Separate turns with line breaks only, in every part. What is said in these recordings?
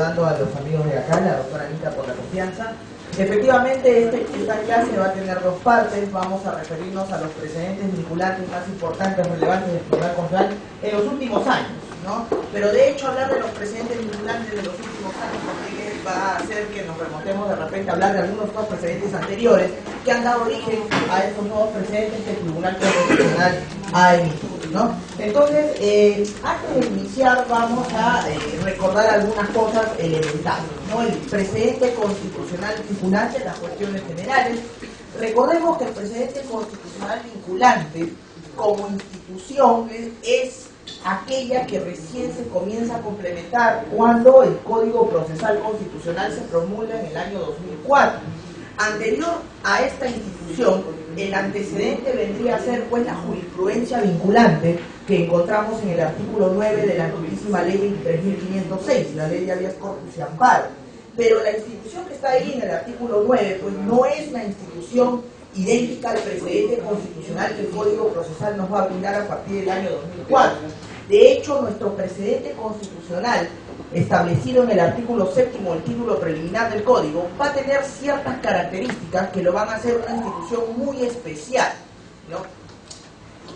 saludando a los amigos de acá, la doctora Anita por la confianza. Efectivamente, esta clase va a tener dos partes. Vamos a referirnos a los precedentes vinculantes más importantes, relevantes del Tribunal Constitucional en los últimos años, ¿no? Pero de hecho, hablar de los precedentes vinculantes de los últimos años también va a hacer que nos remontemos de repente a hablar de algunos otros precedentes anteriores que han dado origen a estos nuevos precedentes que el Tribunal Constitucional ha emitido, ¿no? Entonces, antes de iniciar, vamos a recordar algunas cosas elementales, ¿no? El precedente constitucional vinculante, las cuestiones generales. Recordemos que el precedente constitucional vinculante, como institución, es aquella que recién se comienza a complementar cuando el Código Procesal Constitucional se promulga en el año 2004. Anterior a esta institución, el antecedente vendría a ser pues la jurisprudencia vinculante que encontramos en el artículo 9 de la antiquísima ley 23.506, la ley de habeas corpus y amparo. Pero la institución que está ahí en el artículo 9 pues no es la institución idéntica al precedente constitucional que el Código Procesal nos va a brindar a partir del año 2004. De hecho, nuestro precedente constitucional establecido en el artículo 7 del título preliminar del Código va a tener ciertas características que lo van a hacer una institución muy especial, ¿no?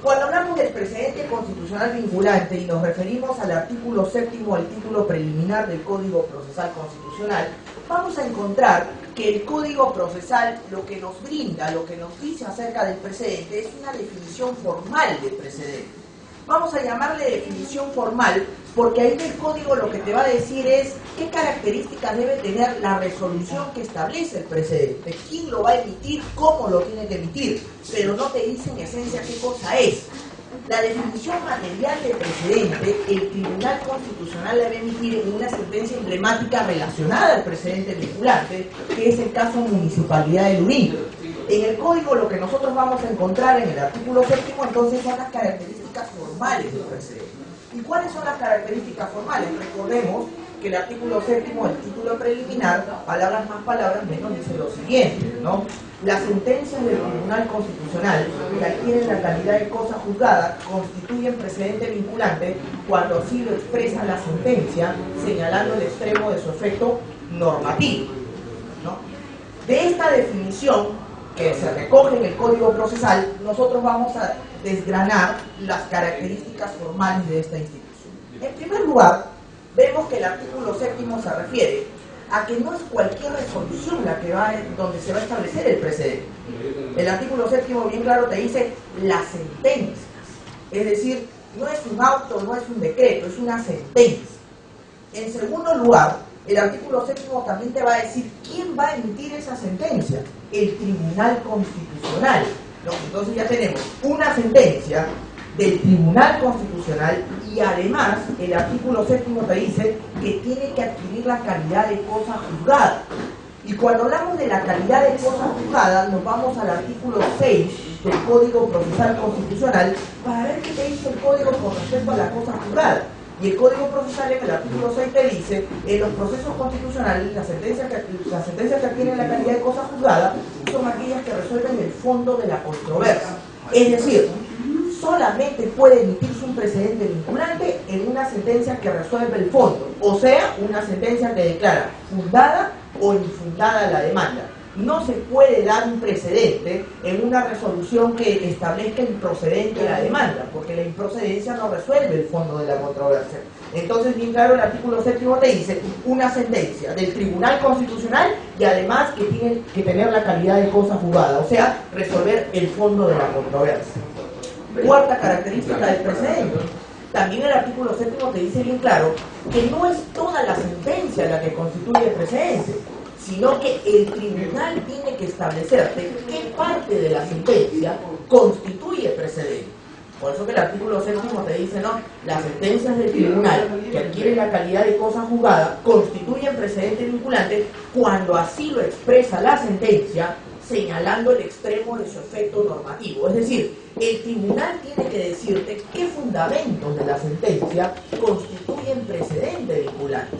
Cuando hablamos del precedente constitucional vinculante y nos referimos al artículo 7 del título preliminar del Código Procesal Constitucional, vamos a encontrar que el Código Procesal lo que nos brinda, lo que nos dice acerca del precedente es una definición formal del precedente. Vamos a llamarle definición formal porque ahí el código lo que te va a decir es qué características debe tener la resolución que establece el precedente, quién lo va a emitir, cómo lo tiene que emitir, pero no te dice en esencia qué cosa es. La definición material del precedente, el Tribunal Constitucional debe emitir en una sentencia emblemática relacionada al precedente vinculante, que es el caso Municipalidad de Lurín. En el código lo que nosotros vamos a encontrar en el artículo 7 entonces son las características formales del precedente. ¿Y cuáles son las características formales? Recordemos que el artículo 7, el título preliminar, palabras más palabras menos, dice lo siguiente, ¿no? Las sentencias del Tribunal Constitucional que adquieren la calidad de cosa juzgada constituyen precedente vinculante cuando así lo expresa la sentencia, señalando el extremo de su efecto normativo, ¿no? De esta definición que se recoge en el Código Procesal, nosotros vamos a desgranar las características formales de esta institución. En primer lugar, vemos que el artículo 7 se refiere a que no es cualquier resolución la que va donde se va a establecer el precedente. El artículo 7 bien claro te dice las sentencias, es decir, no es un auto, no es un decreto, es una sentencia. En segundo lugar, el artículo 7 también te va a decir quién va a emitir esa sentencia, el Tribunal Constitucional, ¿no? Entonces ya tenemos una sentencia del Tribunal Constitucional y además el artículo 7 te dice que tiene que adquirir la calidad de cosa juzgada. Y cuando hablamos de la calidad de cosa juzgada, nos vamos al artículo 6 del Código Procesal Constitucional para ver qué te dice el Código con respecto a la cosa juzgada. Y el Código Procesal en el artículo 6 te dice, en los procesos constitucionales, las sentencias que adquieren la calidad de cosa juzgada son aquellas que resuelven el fondo de la controversia. Es decir, solamente puede emitirse un precedente vinculante en una sentencia que resuelve el fondo, o sea, una sentencia que declara fundada o infundada la demanda. No se puede dar un precedente en una resolución que establezca improcedente la demanda, porque la improcedencia no resuelve el fondo de la controversia. Entonces, bien claro, el artículo 7 te dice una sentencia del Tribunal Constitucional y además que tiene que tener la calidad de cosa juzgada, o sea, resolver el fondo de la controversia. Cuarta característica del precedente. También el artículo 7 te dice bien claro que no es toda la sentencia la que constituye el precedente, sino que el tribunal tiene que establecerte qué parte de la sentencia constituye precedente. Por eso que el artículo 7 te dice, no, las sentencias del tribunal que adquieren la calidad de cosa juzgada constituyen precedente vinculante cuando así lo expresa la sentencia, señalando el extremo de su efecto normativo. Es decir, el tribunal tiene que decirte qué fundamentos de la sentencia constituyen precedente vinculante.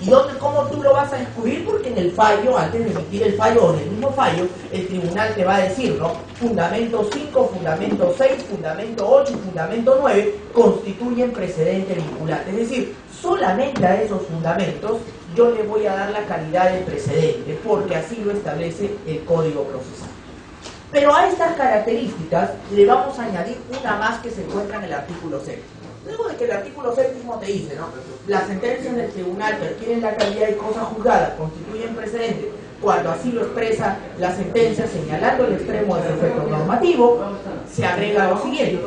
¿Y cómo tú lo vas a descubrir? Porque en el fallo, antes de emitir el fallo o en el mismo fallo, el tribunal te va a decir, ¿no? Fundamento 5, fundamento 6, fundamento 8 y fundamento 9 constituyen precedente vinculante. Es decir, solamente a esos fundamentos yo le voy a dar la calidad de precedente, porque así lo establece el Código Procesal. Pero a estas características le vamos a añadir una más que se encuentra en el artículo 7. Luego de que el artículo 7 te dice, ¿no?, las sentencias del tribunal que adquieren la calidad de cosa juzgada constituyen precedente cuando así lo expresa la sentencia señalando el extremo de su efecto normativo, se agrega lo siguiente,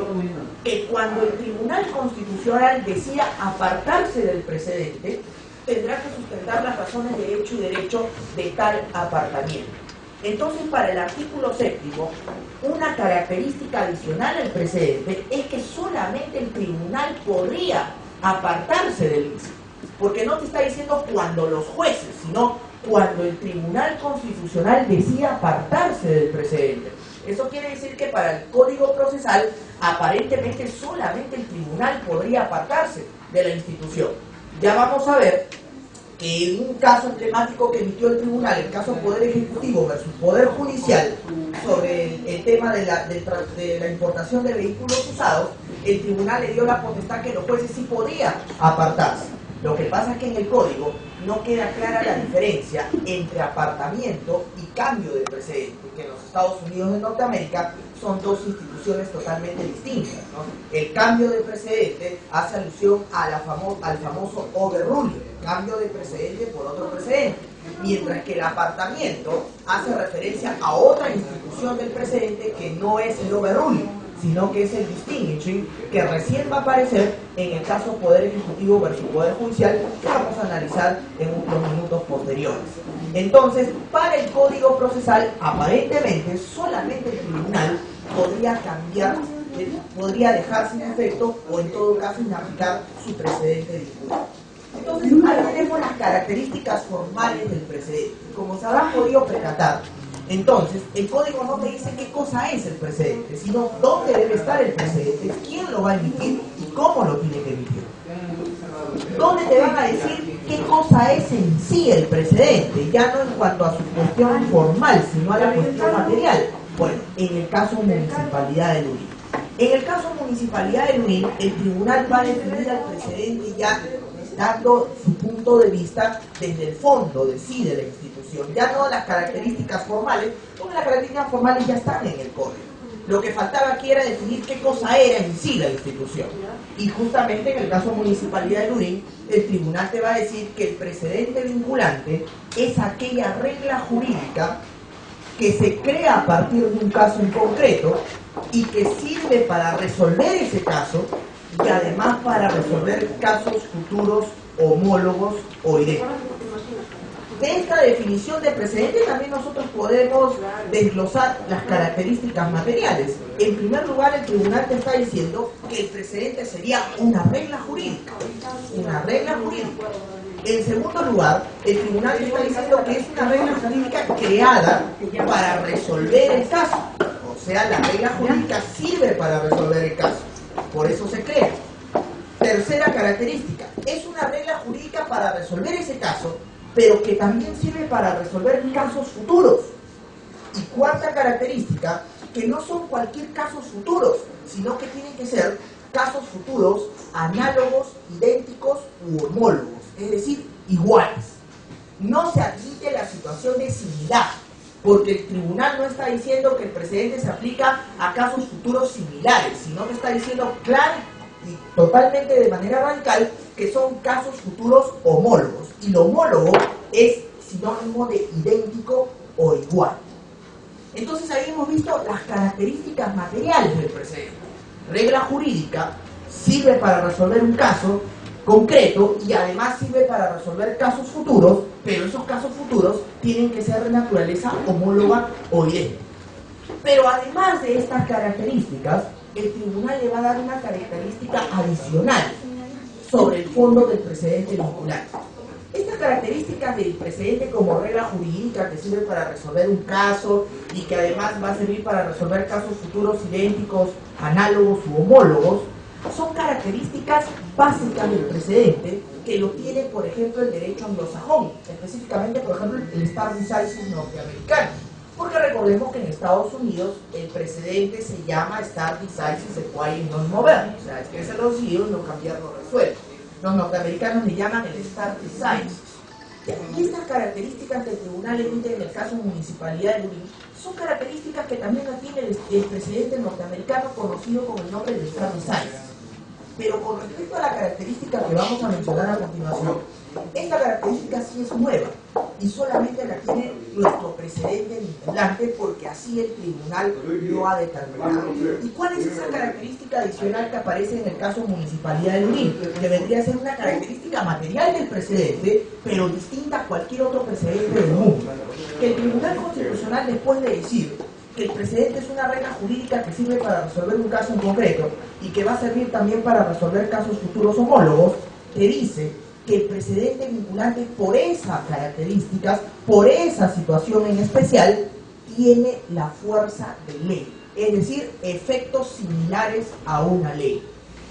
que cuando el Tribunal Constitucional decida apartarse del precedente, tendrá que sustentar las razones de hecho y derecho de tal apartamiento. Entonces, para el artículo 7, una característica adicional al precedente es que solamente el tribunal podría apartarse del mismo, porque no te está diciendo cuando los jueces, sino cuando el Tribunal Constitucional decida apartarse del precedente. Eso quiere decir que para el Código Procesal, aparentemente solamente el tribunal podría apartarse de la institución. Ya vamos a ver que en un caso emblemático que emitió el tribunal, el caso Poder Ejecutivo versus Poder Judicial, sobre el tema de la importación de vehículos usados, el tribunal le dio la potestad que los jueces sí podían apartarse. Lo que pasa es que en el código no queda clara la diferencia entre apartamiento y cambio de precedente, que en los Estados Unidos de Norteamérica son dos instituciones totalmente distintas, ¿no? El cambio de precedente hace alusión a al famoso overruling, cambio de precedente por otro precedente, mientras que el apartamiento hace referencia a otra institución del precedente que no es el overruling, sino que es el distinguishing, que recién va a aparecer en el caso Poder Ejecutivo versus Poder Judicial, que vamos a analizar en unos minutos posteriores. Entonces, para el Código Procesal, aparentemente, solamente el tribunal podría cambiar, podría dejar sin efecto, o en todo caso inaplicar su precedente vinculante. Entonces, ahí tenemos las características formales del precedente. Como se habrán podido percatar, entonces, el código no te dice qué cosa es el precedente, sino dónde debe estar el precedente, quién lo va a emitir y cómo lo tiene que emitir. ¿Dónde te van a decir qué cosa es en sí el precedente? Ya no en cuanto a su cuestión formal, sino a la cuestión material. Bueno, en el caso Municipalidad de Lurín. En el caso Municipalidad de Lurín, el tribunal va a definir al precedente ya dando su punto de vista desde el fondo de sí de la institución, ya no las características formales, porque las características formales ya están en el código. Lo que faltaba aquí era definir qué cosa era en sí la institución. Y justamente en el caso Municipalidad de Lurín, el tribunal te va a decir que el precedente vinculante es aquella regla jurídica que se crea a partir de un caso en concreto y que sirve para resolver ese caso y además para resolver casos futuros homólogos o idénticos. De esta definición de precedente también nosotros podemos desglosar las características materiales. En primer lugar, el tribunal te está diciendo que el precedente sería una regla jurídica. Una regla jurídica. En segundo lugar, el tribunal te está diciendo que es una regla jurídica creada para resolver el caso. O sea, la regla jurídica sirve para resolver el caso. Por eso se crea. Tercera característica, es una regla jurídica para resolver ese caso, pero que también sirve para resolver casos futuros. Y cuarta característica, que no son cualquier casos futuros, sino que tienen que ser casos futuros análogos, idénticos u homólogos, es decir, iguales. No se admite la situación de similar, porque el tribunal no está diciendo que el precedente se aplica a casos futuros similares, sino que está diciendo claro y totalmente de manera radical que son casos futuros homólogos. Y lo homólogo es sinónimo de idéntico o igual. Entonces ahí hemos visto las características materiales del precedente. Regla jurídica, sirve para resolver un caso concreto y además sirve para resolver casos futuros, pero esos casos futuros tienen que ser de naturaleza homóloga o idéntica. Pero además de estas características, el tribunal le va a dar una característica adicional sobre el fondo del precedente vinculante. Estas características del precedente como regla jurídica que sirve para resolver un caso y que además va a servir para resolver casos futuros idénticos, análogos u homólogos, son características básicas del precedente que lo tiene, por ejemplo, el derecho anglosajón, específicamente, por ejemplo, el stare decisis norteamericano. Porque recordemos que en Estados Unidos el precedente se llama stare decisis acquiring non mover, o sea, escribirse los decididos, no cambiar, no resuelve. Los norteamericanos le llaman el stare decisis. Y estas características que el tribunal emite en el caso Municipalidad de Lurín son características que también las tiene el presidente norteamericano conocido con el nombre de Stanley Sainz. Pero con respecto a la característica que vamos a mencionar a continuación, esta característica sí es nueva y solamente la tiene nuestro precedente vinculante porque así el tribunal lo ha determinado. ¿Y cuál es esa característica adicional que aparece en el caso Municipalidad de Lurín? Que vendría a ser una característica material del precedente, pero distinta a cualquier otro precedente del mundo. Que el Tribunal Constitucional, después de decir que el precedente es una regla jurídica que sirve para resolver un caso en concreto y que va a servir también para resolver casos futuros homólogos, te dice que el precedente vinculante por esas características, por esa situación en especial, tiene la fuerza de ley, es decir, efectos similares a una ley.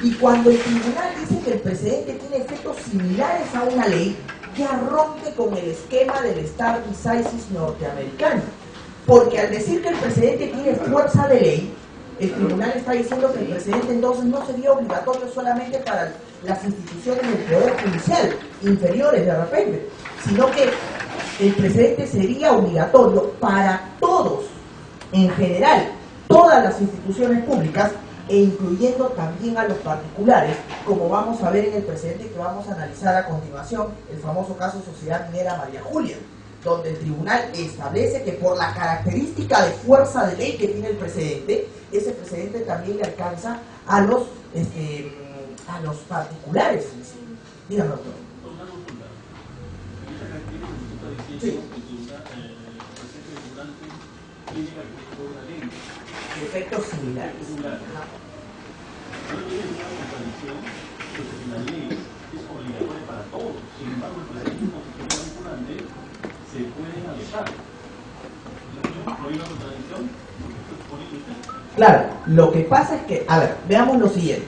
Y cuando el tribunal dice que el precedente tiene efectos similares a una ley, ya rompe con el esquema del stare decisis norteamericano. Porque al decir que el precedente tiene fuerza de ley, el tribunal está diciendo que el precedente entonces no sería obligatorio solamente para las instituciones del Poder Judicial, inferiores de repente, sino que el precedente sería obligatorio para todos, en general, todas las instituciones públicas, e incluyendo también a los particulares, como vamos a ver en el precedente que vamos a analizar a continuación, el famoso caso Sociedad Minera María Julia, donde el tribunal establece que por la característica de fuerza de ley que tiene el precedente, ese precedente también le alcanza a los particulares. Dígame, doctor.
Una consulta. En esa característica que usted está diciendo,
sí,
el precedente vinculante tiene características de una ley.
Efectos similares.
No tiene ninguna contradicción, porque la ley es obligatoria para todos. Sin embargo, el precedente constitucional vinculante se pueden alejar. ¿No hay una contradicción?
Claro, lo que pasa es que, a ver, veamos lo siguiente.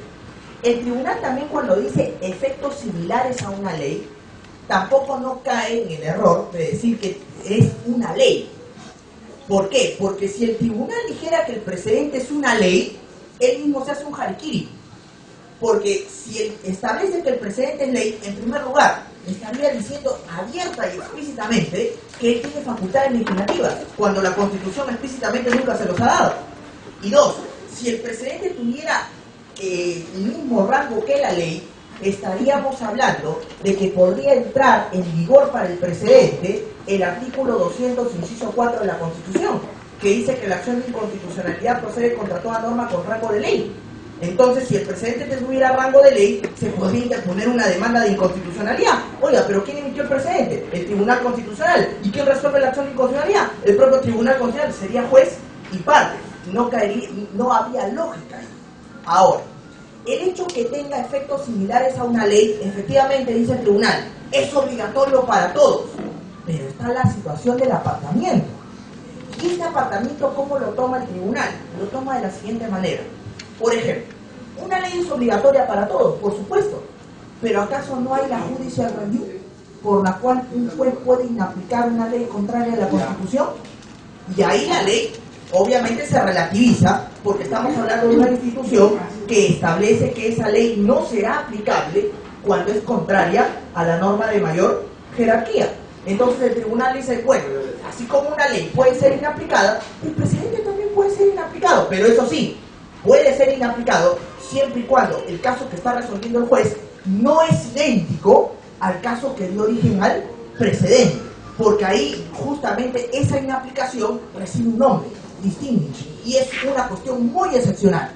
El tribunal también cuando dice efectos similares a una ley, tampoco no cae en el error de decir que es una ley. ¿Por qué? Porque si el tribunal dijera que el precedente es una ley, él mismo se hace un harakiri. Porque si él establece que el precedente es ley, en primer lugar, estaría diciendo abierta y explícitamente que él tiene facultades legislativas, cuando la Constitución explícitamente nunca se los ha dado. Y dos, si el precedente tuviera el mismo rango que la ley, estaríamos hablando de que podría entrar en vigor para el precedente el artículo 200, inciso 4 de la Constitución, que dice que la acción de inconstitucionalidad procede contra toda norma con rango de ley. Entonces, si el precedente tuviera rango de ley, se podría interponer una demanda de inconstitucionalidad. Oiga, ¿pero quién emitió el precedente? El Tribunal Constitucional. ¿Y quién resuelve la acción de inconstitucionalidad? El propio Tribunal Constitucional. Sería juez y parte. No habría lógica ahí. Ahora, el hecho que tenga efectos similares a una ley, efectivamente, dice el tribunal, es obligatorio para todos. Pero está la situación del apartamiento. ¿Y este apartamiento cómo lo toma el tribunal? Lo toma de la siguiente manera. Por ejemplo, una ley es obligatoria para todos, por supuesto, pero ¿acaso no hay la judicial review por la cual un juez puede inaplicar una ley contraria a la Constitución? Y ahí la ley obviamente se relativiza porque estamos hablando de una institución que establece que esa ley no será aplicable cuando es contraria a la norma de mayor jerarquía. Entonces el tribunal dice, bueno, así como una ley puede ser inaplicada, el precedente también puede ser inaplicado, pero eso sí, puede ser inaplicado siempre y cuando el caso que está resolviendo el juez no es idéntico al caso que dio origen al precedente, porque ahí justamente esa inaplicación recibe un nombre, distinguish, y es una cuestión muy excepcional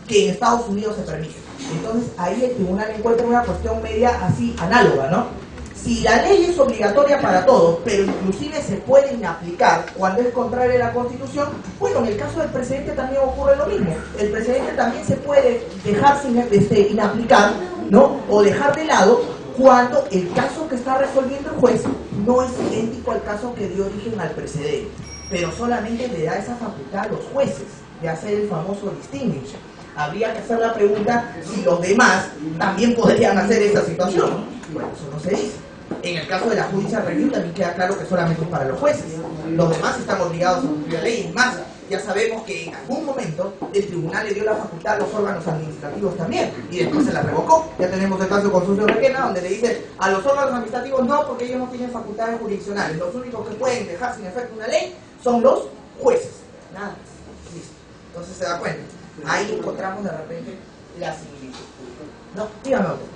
que en Estados Unidos se permite. Entonces ahí el tribunal encuentra una cuestión media así análoga, ¿no? Si la ley es obligatoria para todos, pero inclusive se puede inaplicar cuando es contraria a la Constitución, bueno, en el caso del precedente también ocurre lo mismo. El precedente también se puede dejar sin inaplicar, ¿no? O dejar de lado cuando el caso que está resolviendo el juez no es idéntico al caso que dio origen al precedente, pero solamente le da esa facultad a los jueces de hacer el famoso distinguish. Habría que hacer la pregunta si los demás también podrían hacer esa situación. Bueno, eso no se dice. En el caso de la judicial review también queda claro que solamente es para los jueces. Los demás están obligados a cumplir la ley. Es más, ya sabemos que en algún momento el tribunal le dio la facultad a los órganos administrativos también, y después se la revocó. Ya tenemos el caso con Sucio Requena, donde le dice a los órganos administrativos no, porque ellos no tienen facultades jurisdiccionales. Los únicos que pueden dejar sin efecto una ley son los jueces. Nada más. Listo. Entonces se da cuenta. Ahí encontramos de repente la similitud. No, dígame otro.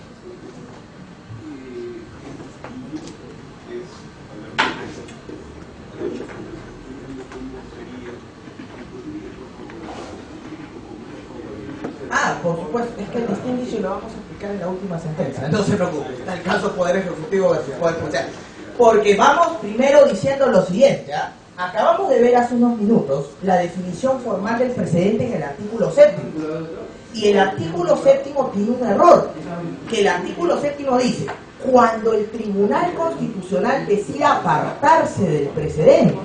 Ah, por supuesto, es que el distinguish lo vamos a explicar en la última sentencia, no se preocupe, está el caso Poder Ejecutivo versus Poder Judicial. Porque vamos primero diciendo lo siguiente, ¿eh? Acabamos de ver hace unos minutos la definición formal del precedente en el artículo 7. Y el artículo 7 tiene un error, que el artículo 7 dice, cuando el Tribunal Constitucional decida apartarse del precedente.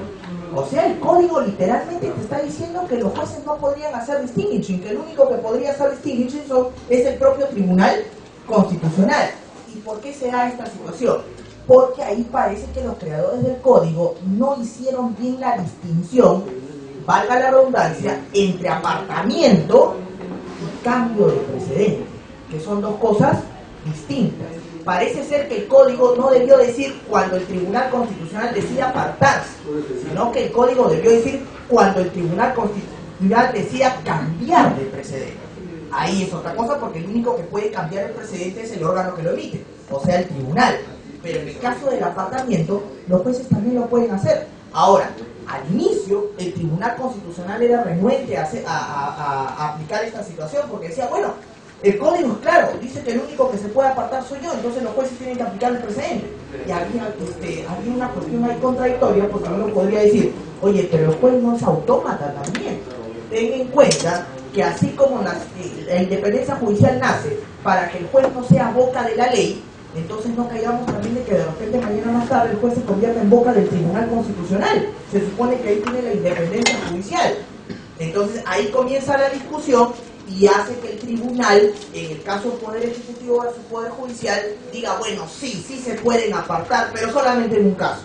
O sea, el código literalmente te está diciendo que los jueces no podrían hacer distinguishing, que el único que podría hacer distinguishing es el propio Tribunal Constitucional. ¿Y por qué se da esta situación? Porque ahí parece que los creadores del código no hicieron bien la distinción, valga la redundancia, entre apartamiento y cambio de precedente, que son dos cosas distintas. Parece ser que el código no debió decir cuando el Tribunal Constitucional decida apartarse, sino que el código debió decir cuando el Tribunal Constitucional decida cambiar de precedente. Ahí es otra cosa, porque el único que puede cambiar el precedente es el órgano que lo emite, o sea, el tribunal. Pero en el caso del apartamiento, los jueces también lo pueden hacer. Ahora, al inicio, el Tribunal Constitucional era renuente a aplicar esta situación, porque decía, bueno, el código es claro, dice que el único que se puede apartar soy yo, entonces los jueces tienen que aplicar el precedente. Y había una cuestión ahí contradictoria, porque uno podría decir, oye, pero el juez no es autómata también. Ten en cuenta que así como la independencia judicial nace para que el juez no sea boca de la ley, entonces no caigamos también de que de repente mañana más tarde el juez se convierta en boca del Tribunal Constitucional. Se supone que ahí tiene la independencia judicial. Entonces ahí comienza la discusión y hace que el tribunal, en el caso Poder Ejecutivo versus Poder Judicial, diga, bueno, sí se pueden apartar, pero solamente en un caso.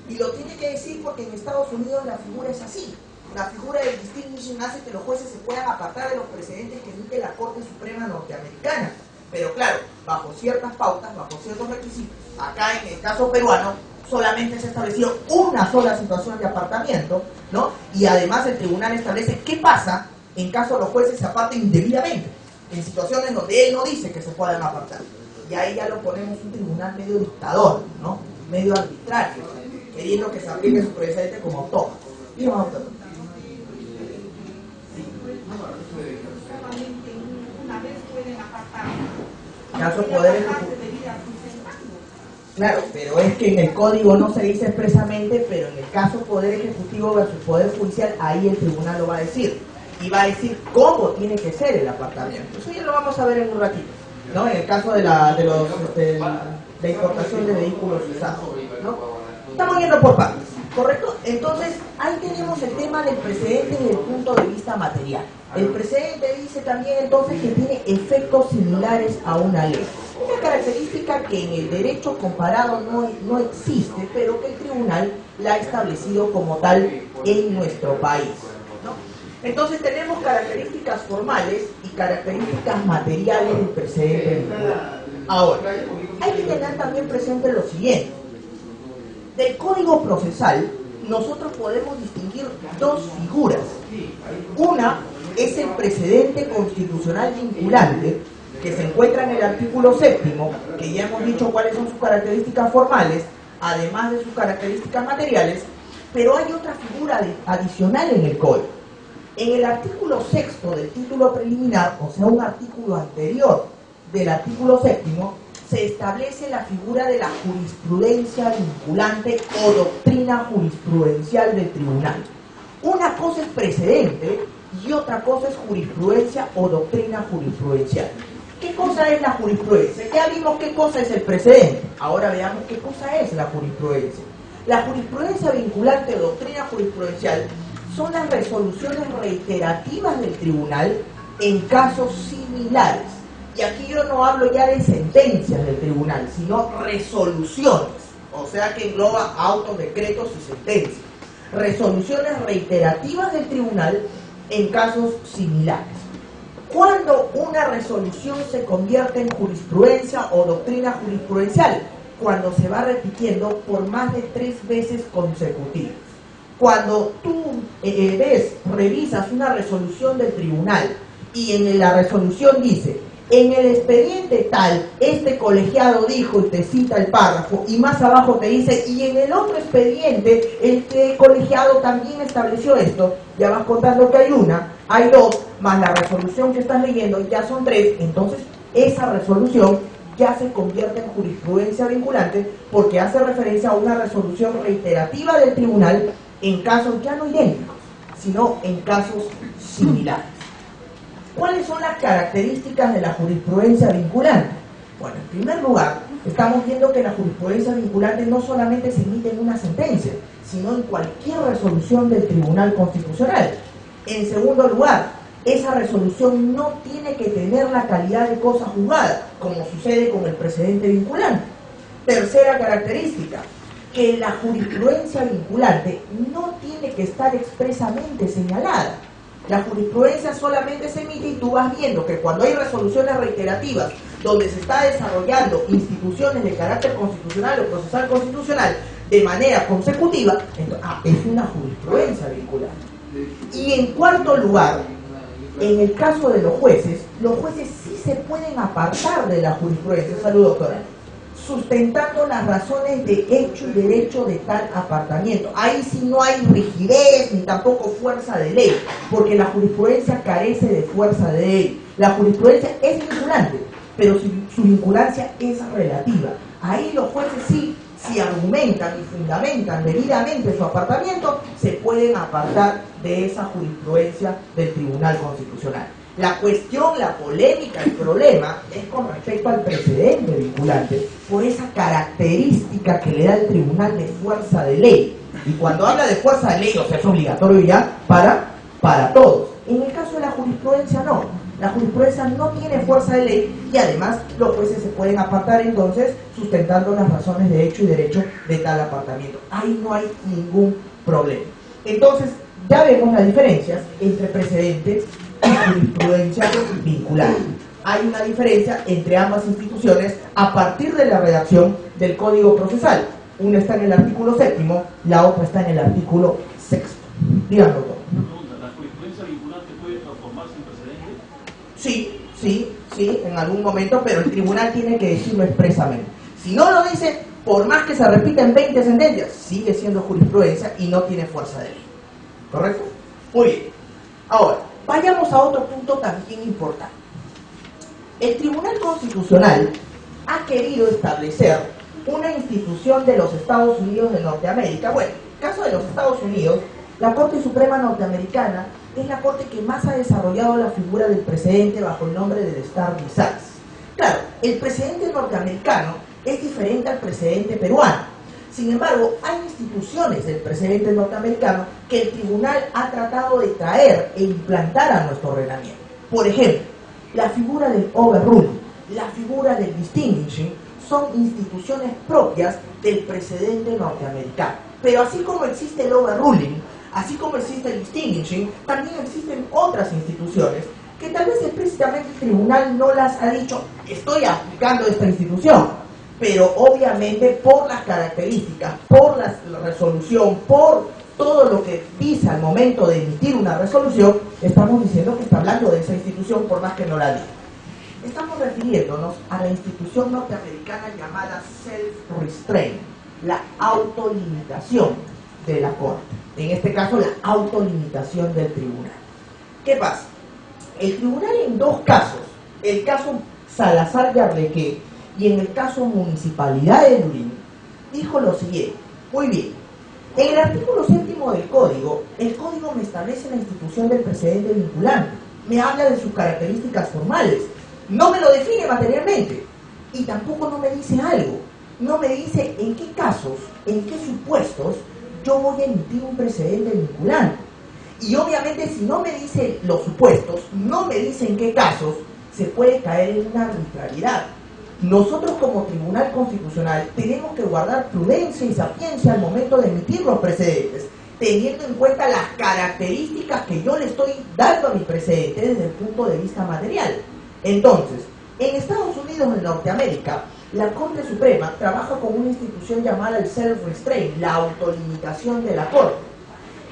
Y lo tiene que decir porque en Estados Unidos la figura es así. La figura del distinguishing hace que los jueces se puedan apartar de los precedentes que emite la Corte Suprema norteamericana. Pero claro, bajo ciertas pautas, bajo ciertos requisitos. Acá en el caso peruano solamente se estableció una sola situación de apartamiento, ¿no? Y además el tribunal establece qué pasa en caso los jueces se aparten indebidamente, en situaciones donde él no dice que se puedan apartar. Y ahí ya lo ponemos un tribunal medio dictador, ¿no? Medio arbitrario, queriendo que se aplique su precedente como autómato. Y vamos a caso Poder Ejecutivo. Claro, pero es que en el código no se dice expresamente, pero en el caso Poder Ejecutivo versus Poder Judicial, ahí el tribunal lo va a decir. Y va a decir cómo tiene que ser el apartamiento. Eso ya lo vamos a ver en un ratito, ¿no? En el caso de la importación de vehículos usados, ¿no? Estamos yendo por partes, ¿correcto? Entonces, ahí tenemos el tema del precedente desde el punto de vista material. El precedente dice también entonces que tiene efectos similares a una ley. Una característica que en el derecho comparado no existe, pero que el tribunal la ha establecido como tal en nuestro país, ¿no? Entonces tenemos características formales y características materiales del precedente. Ahora, hay que tener también presente lo siguiente. Del Código Procesal, nosotros podemos distinguir dos figuras. Una es el precedente constitucional vinculante, que se encuentra en el artículo 7, que ya hemos dicho cuáles son sus características formales, además de sus características materiales, pero hay otra figura adicional en el Código. En el artículo 6 del título preliminar, o sea, un artículo anterior del artículo 7, se establece la figura de la jurisprudencia vinculante o doctrina jurisprudencial del tribunal. Una cosa es precedente y otra cosa es jurisprudencia o doctrina jurisprudencial. ¿Qué cosa es la jurisprudencia? Ya vimos qué cosa es el precedente. Ahora veamos qué cosa es la jurisprudencia. La jurisprudencia vinculante o doctrina jurisprudencial son las resoluciones reiterativas del tribunal en casos similares. Y aquí yo no hablo ya de sentencias del tribunal, sino resoluciones. O sea que engloba autos, decretos y sentencias. resoluciones reiterativas del tribunal en casos similares. ¿Cuándo una resolución se convierte en jurisprudencia o doctrina jurisprudencial? Cuando se va repitiendo por más de 3 veces consecutivas. Cuando tú revisas una resolución del tribunal y en la resolución dice: en el expediente tal, este colegiado dijo, y te cita el párrafo, y más abajo te dice: y en el otro expediente, el colegiado también estableció esto, ya vas contando que hay una, hay 2, más la resolución que estás leyendo, ya son 3, entonces esa resolución ya se convierte en jurisprudencia vinculante porque hace referencia a una resolución reiterativa del tribunal en casos ya no idénticos, sino en casos similares. ¿Cuáles son las características de la jurisprudencia vinculante? Bueno, en primer lugar, estamos viendo que la jurisprudencia vinculante no solamente se emite en una sentencia, sino en cualquier resolución del Tribunal Constitucional. En segundo lugar, esa resolución no tiene que tener la calidad de cosa juzgada, como sucede con el precedente vinculante. Tercera característica, que la jurisprudencia vinculante no tiene que estar expresamente señalada. La jurisprudencia solamente se emite y tú vas viendo que cuando hay resoluciones reiterativas donde se está desarrollando instituciones de carácter constitucional o procesal constitucional de manera consecutiva, entonces, es una jurisprudencia vinculante. Y en cuarto lugar, en el caso de los jueces sí se pueden apartar de la jurisprudencia, salud doctora, sustentando las razones de hecho y derecho de tal apartamiento. Ahí sí no hay rigidez ni tampoco fuerza de ley, porque la jurisprudencia carece de fuerza de ley. La jurisprudencia es vinculante, pero su vinculancia es relativa. Ahí los jueces sí, si argumentan y fundamentan debidamente su apartamiento, se pueden apartar de esa jurisprudencia del Tribunal Constitucional. La cuestión, la polémica, el problema es con respecto al precedente vinculante, por esa característica que le da el tribunal de fuerza de ley. Y cuando habla de fuerza de ley, o sea, es obligatorio ya para todos. En el caso de la jurisprudencia no. La jurisprudencia no tiene fuerza de ley y además los jueces se pueden apartar entonces sustentando las razones de hecho y derecho de tal apartamiento. Ahí no hay ningún problema. Entonces, ya vemos las diferencias entre precedentes y jurisprudencia vinculante. Hay una diferencia entre ambas instituciones a partir de la redacción del Código Procesal. Una está en el artículo 7º, la otra está en el artículo 6º. Díganlo todo.
Una pregunta, ¿la jurisprudencia vinculante puede transformarse en precedente?
Sí, en algún momento, pero el tribunal tiene que decirlo expresamente. Si no lo dice, por más que se repiten 20 sentencias, sigue siendo jurisprudencia y no tiene fuerza de ley. ¿Correcto? Muy bien. Ahora, vayamos a otro punto también importante. El Tribunal Constitucional ha querido establecer una institución de los Estados Unidos de Norteamérica. Bueno, en el caso de los Estados Unidos, la Corte Suprema Norteamericana es la corte que más ha desarrollado la figura del precedente bajo el nombre del stare decisis. Claro, el precedente norteamericano es diferente al precedente peruano. Sin embargo, hay instituciones del precedente norteamericano que el tribunal ha tratado de traer e implantar a nuestro ordenamiento. Por ejemplo, la figura del overruling, la figura del distinguishing, son instituciones propias del precedente norteamericano. Pero así como existe el overruling, así como existe el distinguishing, también existen otras instituciones que tal vez explícitamente el tribunal no las ha dicho, estoy aplicando esta institución, pero obviamente por las características, por la resolución, por todo lo que dice al momento de emitir una resolución, estamos diciendo que está hablando de esa institución por más que no la diga. Estamos refiriéndonos a la institución norteamericana llamada self-restraint, la autolimitación de la Corte. En este caso, la autolimitación del tribunal. ¿Qué pasa? El tribunal en 2 casos, el caso Salazar y Arlequé y en el caso Municipalidad de Lurín, dijo lo siguiente: muy bien, en el artículo 7º del Código, el Código me establece la institución del precedente vinculante, me habla de sus características formales, no me lo define materialmente y tampoco no me dice algo, no me dice en qué casos, en qué supuestos yo voy a emitir un precedente vinculante. Y obviamente si no me dice los supuestos, no me dice en qué casos, se puede caer en una arbitrariedad. Nosotros como Tribunal Constitucional tenemos que guardar prudencia y sapiencia al momento de emitir los precedentes. teniendo en cuenta las características que yo le estoy dando a mi precedente desde el punto de vista material. Entonces, en Estados Unidos, en Norteamérica, la Corte Suprema trabaja con una institución llamada el self-restraint, la autolimitación de la Corte.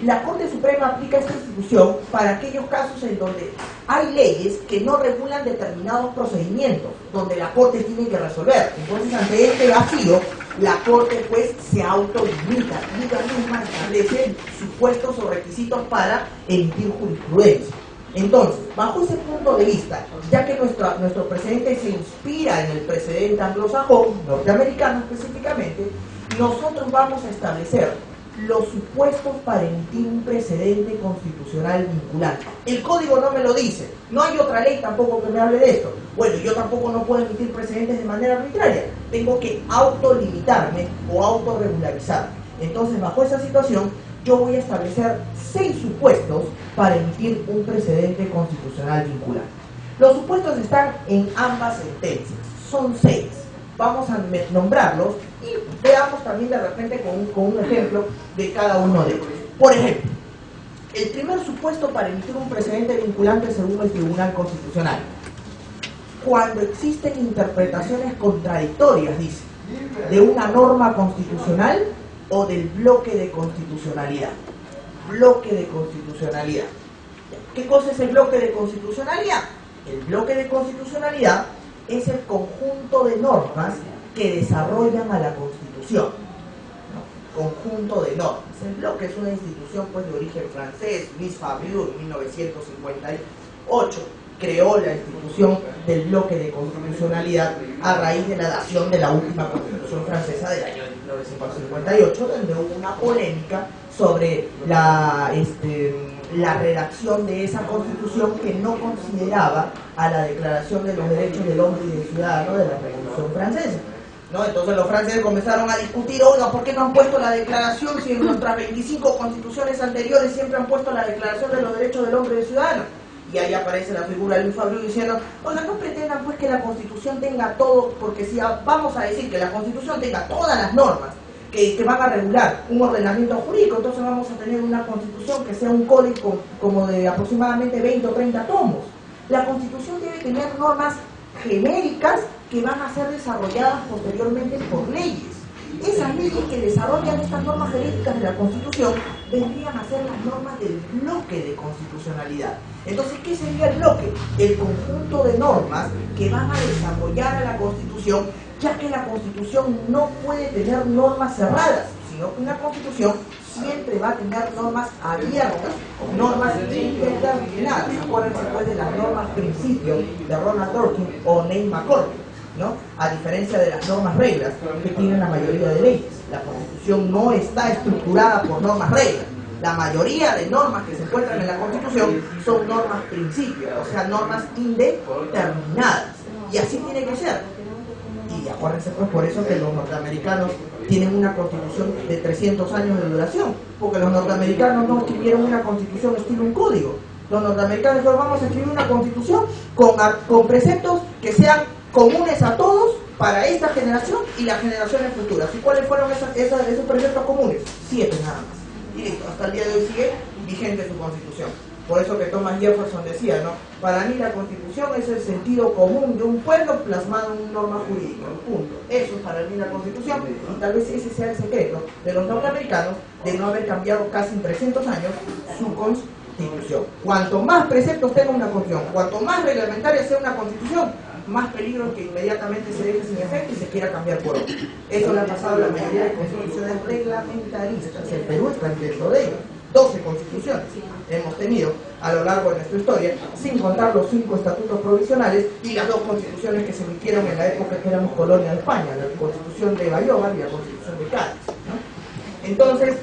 La Corte Suprema aplica esta institución para aquellos casos en donde hay leyes que no regulan determinados procedimientos, donde la Corte tiene que resolver. Entonces, ante este vacío, la Corte pues se autolimita y ella misma establece supuestos o requisitos para emitir jurisprudencia. Entonces, bajo ese punto de vista, ya que nuestro precedente se inspira en el precedente anglosajón, norteamericano específicamente, nosotros vamos a establecer los supuestos para emitir un precedente constitucional vinculante. El código no me lo dice, no hay otra ley tampoco que me hable de esto. Bueno, yo tampoco no puedo emitir precedentes de manera arbitraria, tengo que autolimitarme o autorregularizarme. Entonces, bajo esa situación, yo voy a establecer 6 supuestos para emitir un precedente constitucional vinculante. Los supuestos están en ambas sentencias, son 6. Vamos a nombrarlos y veamos también de repente con un ejemplo de cada uno de ellos. Por ejemplo, el primer supuesto para emitir un precedente vinculante según el Tribunal Constitucional: cuando existen interpretaciones contradictorias, dice, de una norma constitucional o del bloque de constitucionalidad. Bloque de constitucionalidad. ¿Qué cosa es el bloque de constitucionalidad? El bloque de constitucionalidad es el conjunto de normas que desarrollan a la Constitución, ¿no? Conjunto de normas. El bloque es una institución pues de origen francés. Louis Fabius en 1958 creó la institución del bloque de constitucionalidad a raíz de la dación de la última Constitución francesa del año 1958, donde hubo una polémica sobre la redacción de esa Constitución que no consideraba a la Declaración de los Derechos del Hombre y del Ciudadano de la Revolución Francesa, ¿no? Entonces los franceses comenzaron a discutir: oiga, ¿por qué no han puesto la declaración si en nuestras 25 constituciones anteriores siempre han puesto la Declaración de los Derechos del Hombre y del Ciudadano? Y ahí aparece la figura de Louis Fabius diciendo: oiga, no pretendan pues que la Constitución tenga todo, porque si vamos a decir que la Constitución tenga todas las normas que van a regular un ordenamiento jurídico, entonces vamos a tener una Constitución que sea un código como de aproximadamente 20 o 30 tomos. La Constitución debe tener normas genéricas que van a ser desarrolladas posteriormente por leyes. Esas leyes que desarrollan estas normas genéricas de la Constitución vendrían a ser las normas del bloque de constitucionalidad. Entonces, ¿qué sería el bloque? El conjunto de normas que van a desarrollar a la Constitución, ya que la Constitución no puede tener normas cerradas, sino que una Constitución siempre va a tener normas abiertas, normas indeterminadas. Acuérdense pues de las normas principios de Ronald Dworkin o Neil McCormick, ¿no? A diferencia de las normas reglas que tienen la mayoría de leyes. La Constitución no está estructurada por normas reglas. La mayoría de normas que se encuentran en la Constitución son normas principios, o sea, normas indeterminadas. Y así tiene que ser. Y acuérdense pues por eso que los norteamericanos tienen una Constitución de 300 años de duración, porque los norteamericanos no escribieron una Constitución estilo un código. Los norteamericanos dijeron: vamos a escribir una Constitución con preceptos que sean comunes a todos para esta generación y las generaciones futuras. ¿Y cuáles fueron esos preceptos comunes? 7 nada más. Y listo, hasta el día de hoy sigue vigente su Constitución. Por eso que Thomas Jefferson decía, ¿no? Para mí la Constitución es el sentido común de un pueblo plasmado en una norma jurídica, punto. Eso es para mí la Constitución, y tal vez ese sea el secreto de los norteamericanos de no haber cambiado casi en 300 años su Constitución. Cuanto más preceptos tenga una Constitución, cuanto más reglamentaria sea una Constitución, más peligro que inmediatamente se deje sin efecto y se quiera cambiar por otro. Eso le ha pasado a la mayoría de constituciones reglamentaristas. El Perú está dentro de ellos. 12 constituciones hemos tenido a lo largo de nuestra historia, sin contar los 5 estatutos provisionales y las 2 constituciones que se emitieron en la época que éramos colonia de España, la Constitución de Bayona y la Constitución de Cádiz, ¿no? Entonces,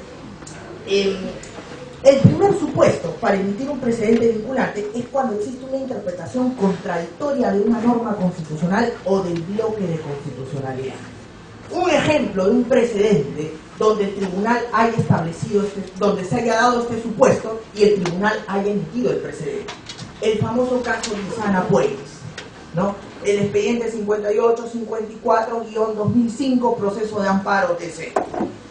el primer supuesto para emitir un precedente vinculante es cuando existe una interpretación contradictoria de una norma constitucional o del bloque de constitucionalidad. Un ejemplo de un precedente donde el tribunal haya establecido, donde se haya dado este supuesto y el tribunal haya emitido el precedente. El famoso caso Lizana Puelles, ¿no? El expediente 5854-2005, proceso de amparo TC.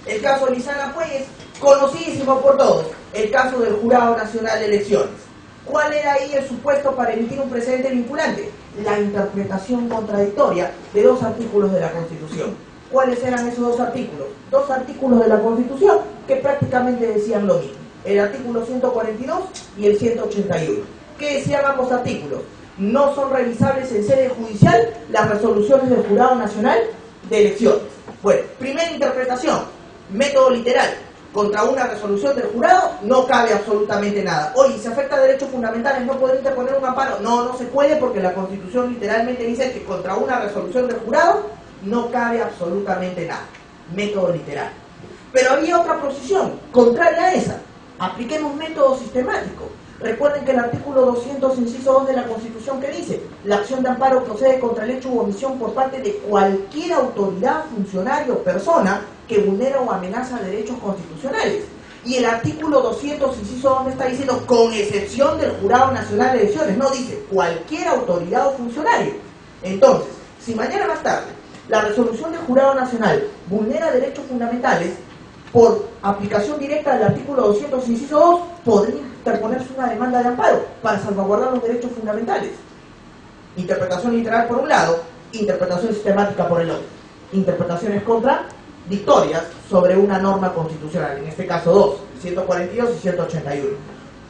El caso Lizana Puelles Conocidísimo por todos, el caso del Jurado Nacional de Elecciones. ¿Cuál era ahí el supuesto para emitir un precedente vinculante? La interpretación contradictoria de dos artículos de la Constitución. ¿Cuáles eran esos dos artículos? Dos artículos de la Constitución que prácticamente decían lo mismo. El artículo 142 y el 181. ¿Qué decían ambos artículos? No son revisables en sede judicial las resoluciones del Jurado Nacional de Elecciones. Bueno, primera interpretación, método literal. Contra una resolución del jurado no cabe absolutamente nada. Oye, ¿se afecta a derechos fundamentales? ¿No puede interponer un amparo? No, no se puede porque la Constitución literalmente dice que contra una resolución del jurado no cabe absolutamente nada. Método literal. Pero había otra posición, contraria a esa. Apliquemos método sistemático. Recuerden que el artículo 200, inciso 2 de la Constitución, que dice: la acción de amparo procede contra el hecho u omisión por parte de cualquier autoridad, funcionario o persona que vulnera o amenaza derechos constitucionales. Y el artículo 200, inciso 2, me está diciendo con excepción del Jurado Nacional de Elecciones. No dice cualquier autoridad o funcionario. Entonces, si mañana más tarde la resolución del Jurado Nacional vulnera derechos fundamentales, por aplicación directa del artículo 200, inciso 2, podría interponerse una demanda de amparo para salvaguardar los derechos fundamentales. Interpretación literal por un lado, interpretación sistemática por el otro. Interpretaciones contradictorias sobre una norma constitucional, en este caso dos, 142 y 181.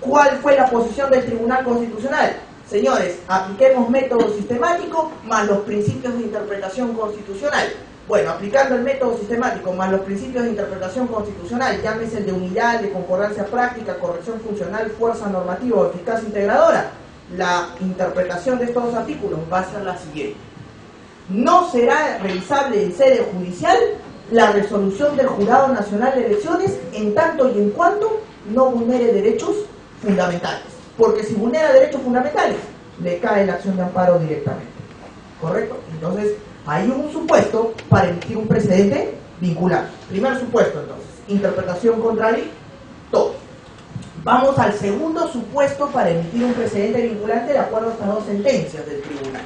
¿Cuál fue la posición del Tribunal Constitucional? Señores, apliquemos método sistemático más los principios de interpretación constitucional. Bueno, aplicando el método sistemático más los principios de interpretación constitucional, llámese el de unidad, de concordancia práctica, corrección funcional, fuerza normativa o eficacia integradora, la interpretación de estos dos artículos va a ser la siguiente. No será revisable en sede judicial la resolución del Jurado Nacional de Elecciones en tanto y en cuanto no vulnere derechos fundamentales. Porque si vulnera derechos fundamentales, le cae la acción de amparo directamente. ¿Correcto? Entonces, hay un supuesto para emitir un precedente vinculante. Primer supuesto, entonces, interpretación contraria, todo. Vamos al segundo supuesto para emitir un precedente vinculante de acuerdo a estas dos sentencias del tribunal.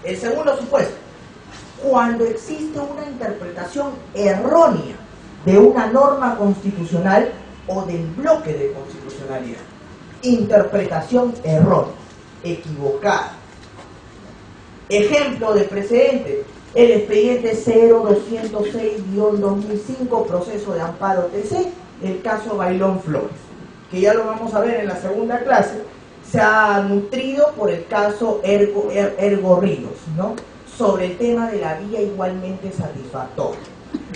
El segundo supuesto: cuando existe una interpretación errónea de una norma constitucional o del bloque de constitucionalidad. Interpretación errónea, equivocada. Ejemplo de precedente: el expediente 0206-2005, proceso de amparo TC, el caso Bailón Flores, que ya lo vamos a ver en la segunda clase. Se ha nutrido por el caso Ergo Ríos, ¿no?, sobre el tema de la vía igualmente satisfactoria.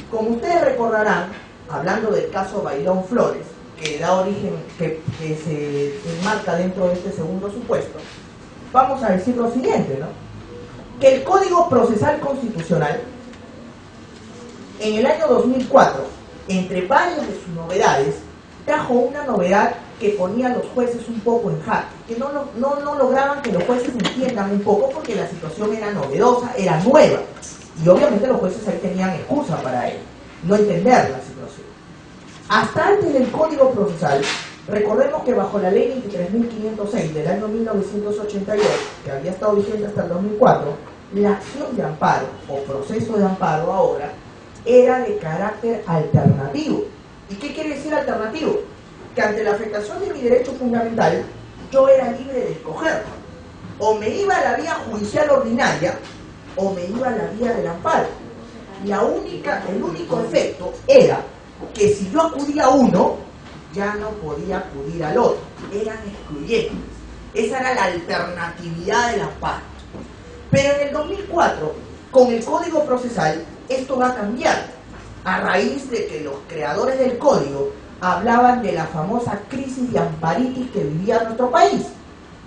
Como ustedes recordarán, hablando del caso Bailón Flores, que da origen, que se enmarca dentro de este segundo supuesto, vamos a decir lo siguiente, ¿no?, que el Código Procesal Constitucional, en el año 2004, entre varias de sus novedades, trajo una novedad que ponía a los jueces un poco en jaque, que no lograban que los jueces entiendan un poco porque la situación era novedosa, era nueva, y obviamente los jueces ahí tenían excusa para ello, no entender la situación. Hasta antes del Código Procesal, recordemos que bajo la Ley 23.506 del año 1982, que había estado vigente hasta el 2004, la acción de amparo o proceso de amparo ahora era de carácter alternativo. ¿Y qué quiere decir alternativo? Que ante la afectación de mi derecho fundamental, yo era libre de escoger. O me iba a la vía judicial ordinaria, o me iba a la vía del amparo. El único efecto era que si yo acudía a uno, ya no podía acudir al otro. Eran excluyentes. Esa era la alternatividad del amparo. Pero en el 2004, con el Código Procesal, esto va a cambiar, a raíz de que los creadores del código hablaban de la famosa crisis de amparitis que vivía nuestro país.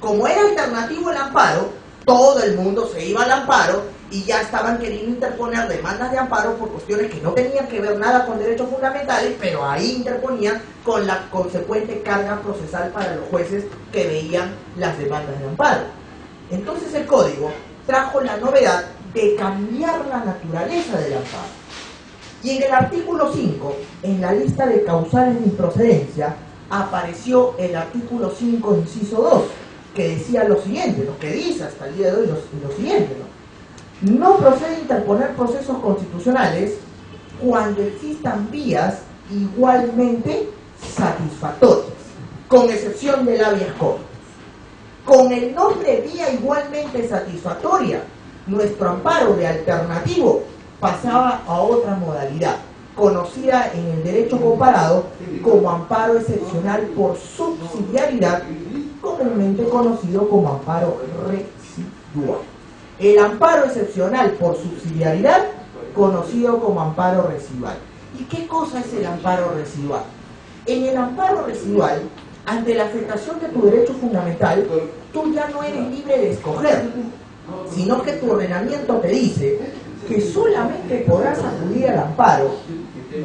Como era alternativo el amparo, todo el mundo se iba al amparo y ya estaban queriendo interponer demandas de amparo por cuestiones que no tenían que ver nada con derechos fundamentales, pero ahí interponían con la consecuente carga procesal para los jueces que veían las demandas de amparo. Entonces el código trajo la novedad de cambiar la naturaleza del amparo. Y en el artículo 5, en la lista de causales de improcedencia, apareció el artículo 5, inciso 2, que decía lo siguiente, lo que dice hasta el día de hoy lo siguiente, ¿no? No procede a interponer procesos constitucionales cuando existan vías igualmente satisfactorias, con excepción del habeas corpus. Con el nombre vía igualmente satisfactoria, nuestro amparo de alternativo pasaba a otra modalidad, conocida en el derecho comparado como amparo excepcional por subsidiariedad, comúnmente conocido como amparo residual. El amparo excepcional por subsidiariedad, conocido como amparo residual. ¿Y qué cosa es el amparo residual? En el amparo residual, ante la afectación de tu derecho fundamental, tú ya no eres libre de escoger, sino que tu ordenamiento te dice que solamente podrás acudir al amparo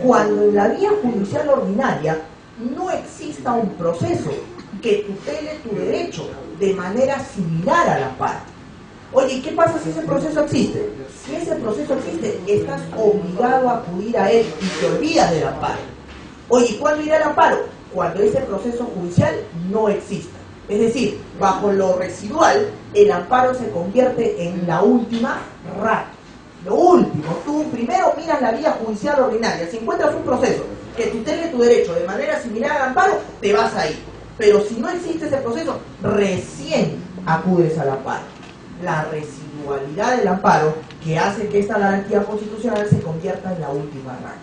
cuando en la vía judicial ordinaria no exista un proceso que tutele tu derecho de manera similar al amparo. Oye, ¿qué pasa si ese proceso existe? Si ese proceso existe, estás obligado a acudir a él y te olvidas del amparo. Oye, ¿cuándo irá el amparo? Cuando ese proceso judicial no exista. Es decir, bajo lo residual, el amparo se convierte en la última rata. Lo último, tú primero miras la vía judicial ordinaria. Si encuentras un proceso que tutele tu derecho de manera similar al amparo, te vas a ir. Pero si no existe ese proceso, recién acudes al amparo. La residualidad del amparo que hace que esta garantía constitucional se convierta en la última raya.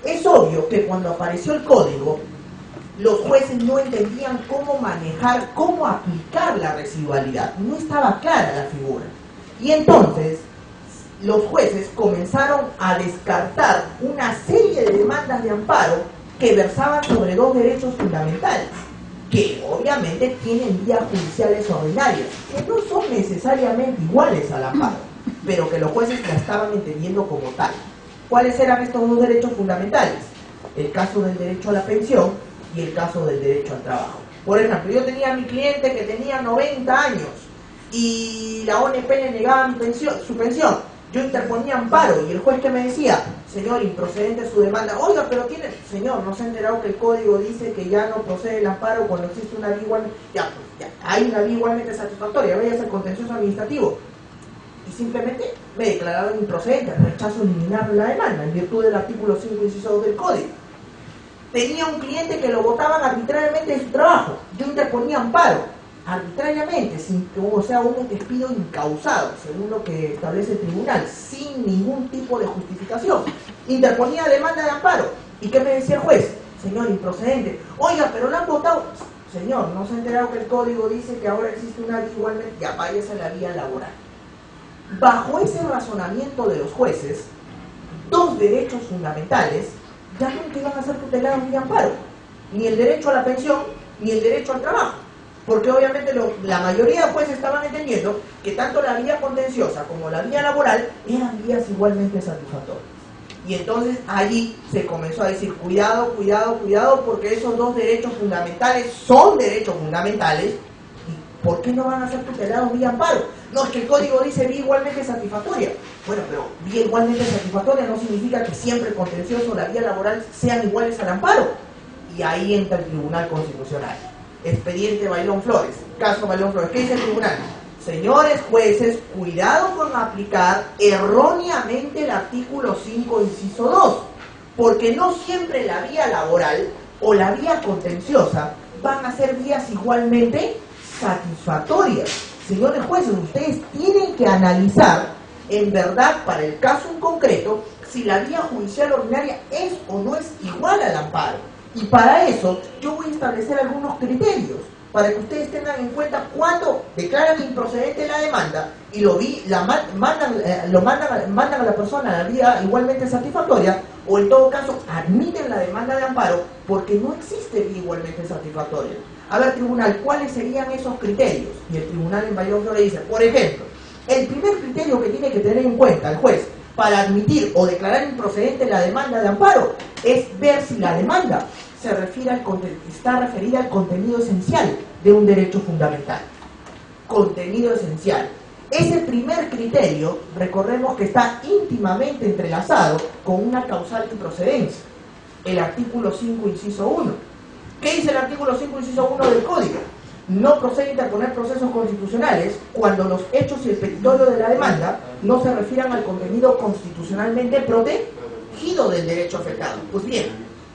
Es obvio que cuando apareció el código, los jueces no entendían cómo manejar, cómo aplicar la residualidad. No estaba clara la figura. Y entonces, los jueces comenzaron a descartar una serie de demandas de amparo que versaban sobre dos derechos fundamentales, que obviamente tienen vías judiciales ordinarias, que no son necesariamente iguales al amparo, pero que los jueces la estaban entendiendo como tal. ¿Cuáles eran estos dos derechos fundamentales? El caso del derecho a la pensión y el caso del derecho al trabajo. Por ejemplo, yo tenía a mi cliente que tenía 90 años y la ONP le negaba su pensión. Yo interponía amparo y el juez que me decía, señor, improcedente su demanda. Oiga, pero tiene, señor, ¿no se ha enterado que el código dice que ya no procede el amparo cuando existe una vía igualmente? Ya, hay una vía igualmente satisfactoria, vaya a ser contencioso administrativo. Y simplemente me declararon improcedente, rechazo eliminar la demanda en virtud del artículo 5, inciso 2 del código. Tenía un cliente que lo botaban arbitrariamente de su trabajo. Yo interponía amparo arbitrariamente, o sea, un despido incausado, según lo que establece el tribunal, sin ningún tipo de justificación. Interponía demanda de amparo. ¿Y qué me decía el juez? Señor, improcedente. Oiga, pero lo han votado. Señor, ¿no se ha enterado que el código dice que ahora existe una vía igualmente? Ya, váyase a la vía laboral. Bajo ese razonamiento de los jueces, dos derechos fundamentales ya nunca iban a ser tutelados vía amparo. Ni el derecho a la pensión, ni el derecho al trabajo. Porque obviamente la mayoría de jueces estaban entendiendo que tanto la vía contenciosa como la vía laboral eran vías igualmente satisfactorias. Y entonces allí se comenzó a decir, cuidado, cuidado, cuidado, porque esos dos derechos fundamentales son derechos fundamentales. ¿Y por qué no van a ser tutelados vía amparo? No, es que el código dice vía igualmente satisfactoria. Bueno, pero vía igualmente satisfactoria no significa que siempre el contencioso o la vía laboral sean iguales al amparo. Y ahí entra el Tribunal Constitucional. Expediente Bailón Flores, caso Bailón Flores. ¿Qué dice el tribunal? Señores jueces, cuidado con aplicar erróneamente el artículo 5, inciso 2, porque no siempre la vía laboral o la vía contenciosa van a ser vías igualmente satisfactorias. Señores jueces, ustedes tienen que analizar, en verdad, para el caso en concreto, si la vía judicial ordinaria es o no es igual al amparo. Y para eso yo voy a establecer algunos criterios para que ustedes tengan en cuenta cuando declaran improcedente la demanda y mandan a la persona a la vía igualmente satisfactoria, o en todo caso admiten la demanda de amparo porque no existe vía igualmente satisfactoria. A ver, tribunal, ¿cuáles serían esos criterios? Y el tribunal en Bailón le dice, por ejemplo, el primer criterio que tiene que tener en cuenta el juez para admitir o declarar improcedente la demanda de amparo es ver si la demanda se refiere está referida al contenido esencial de un derecho fundamental. Contenido esencial. Ese primer criterio, recordemos que está íntimamente entrelazado con una causal de improcedencia. El artículo 5, inciso 1. ¿Qué dice el artículo 5, inciso 1 del Código? No procede interponer procesos constitucionales cuando los hechos y el petitorio de la demanda no se refieran al contenido constitucionalmente protegido del derecho afectado. Pues bien,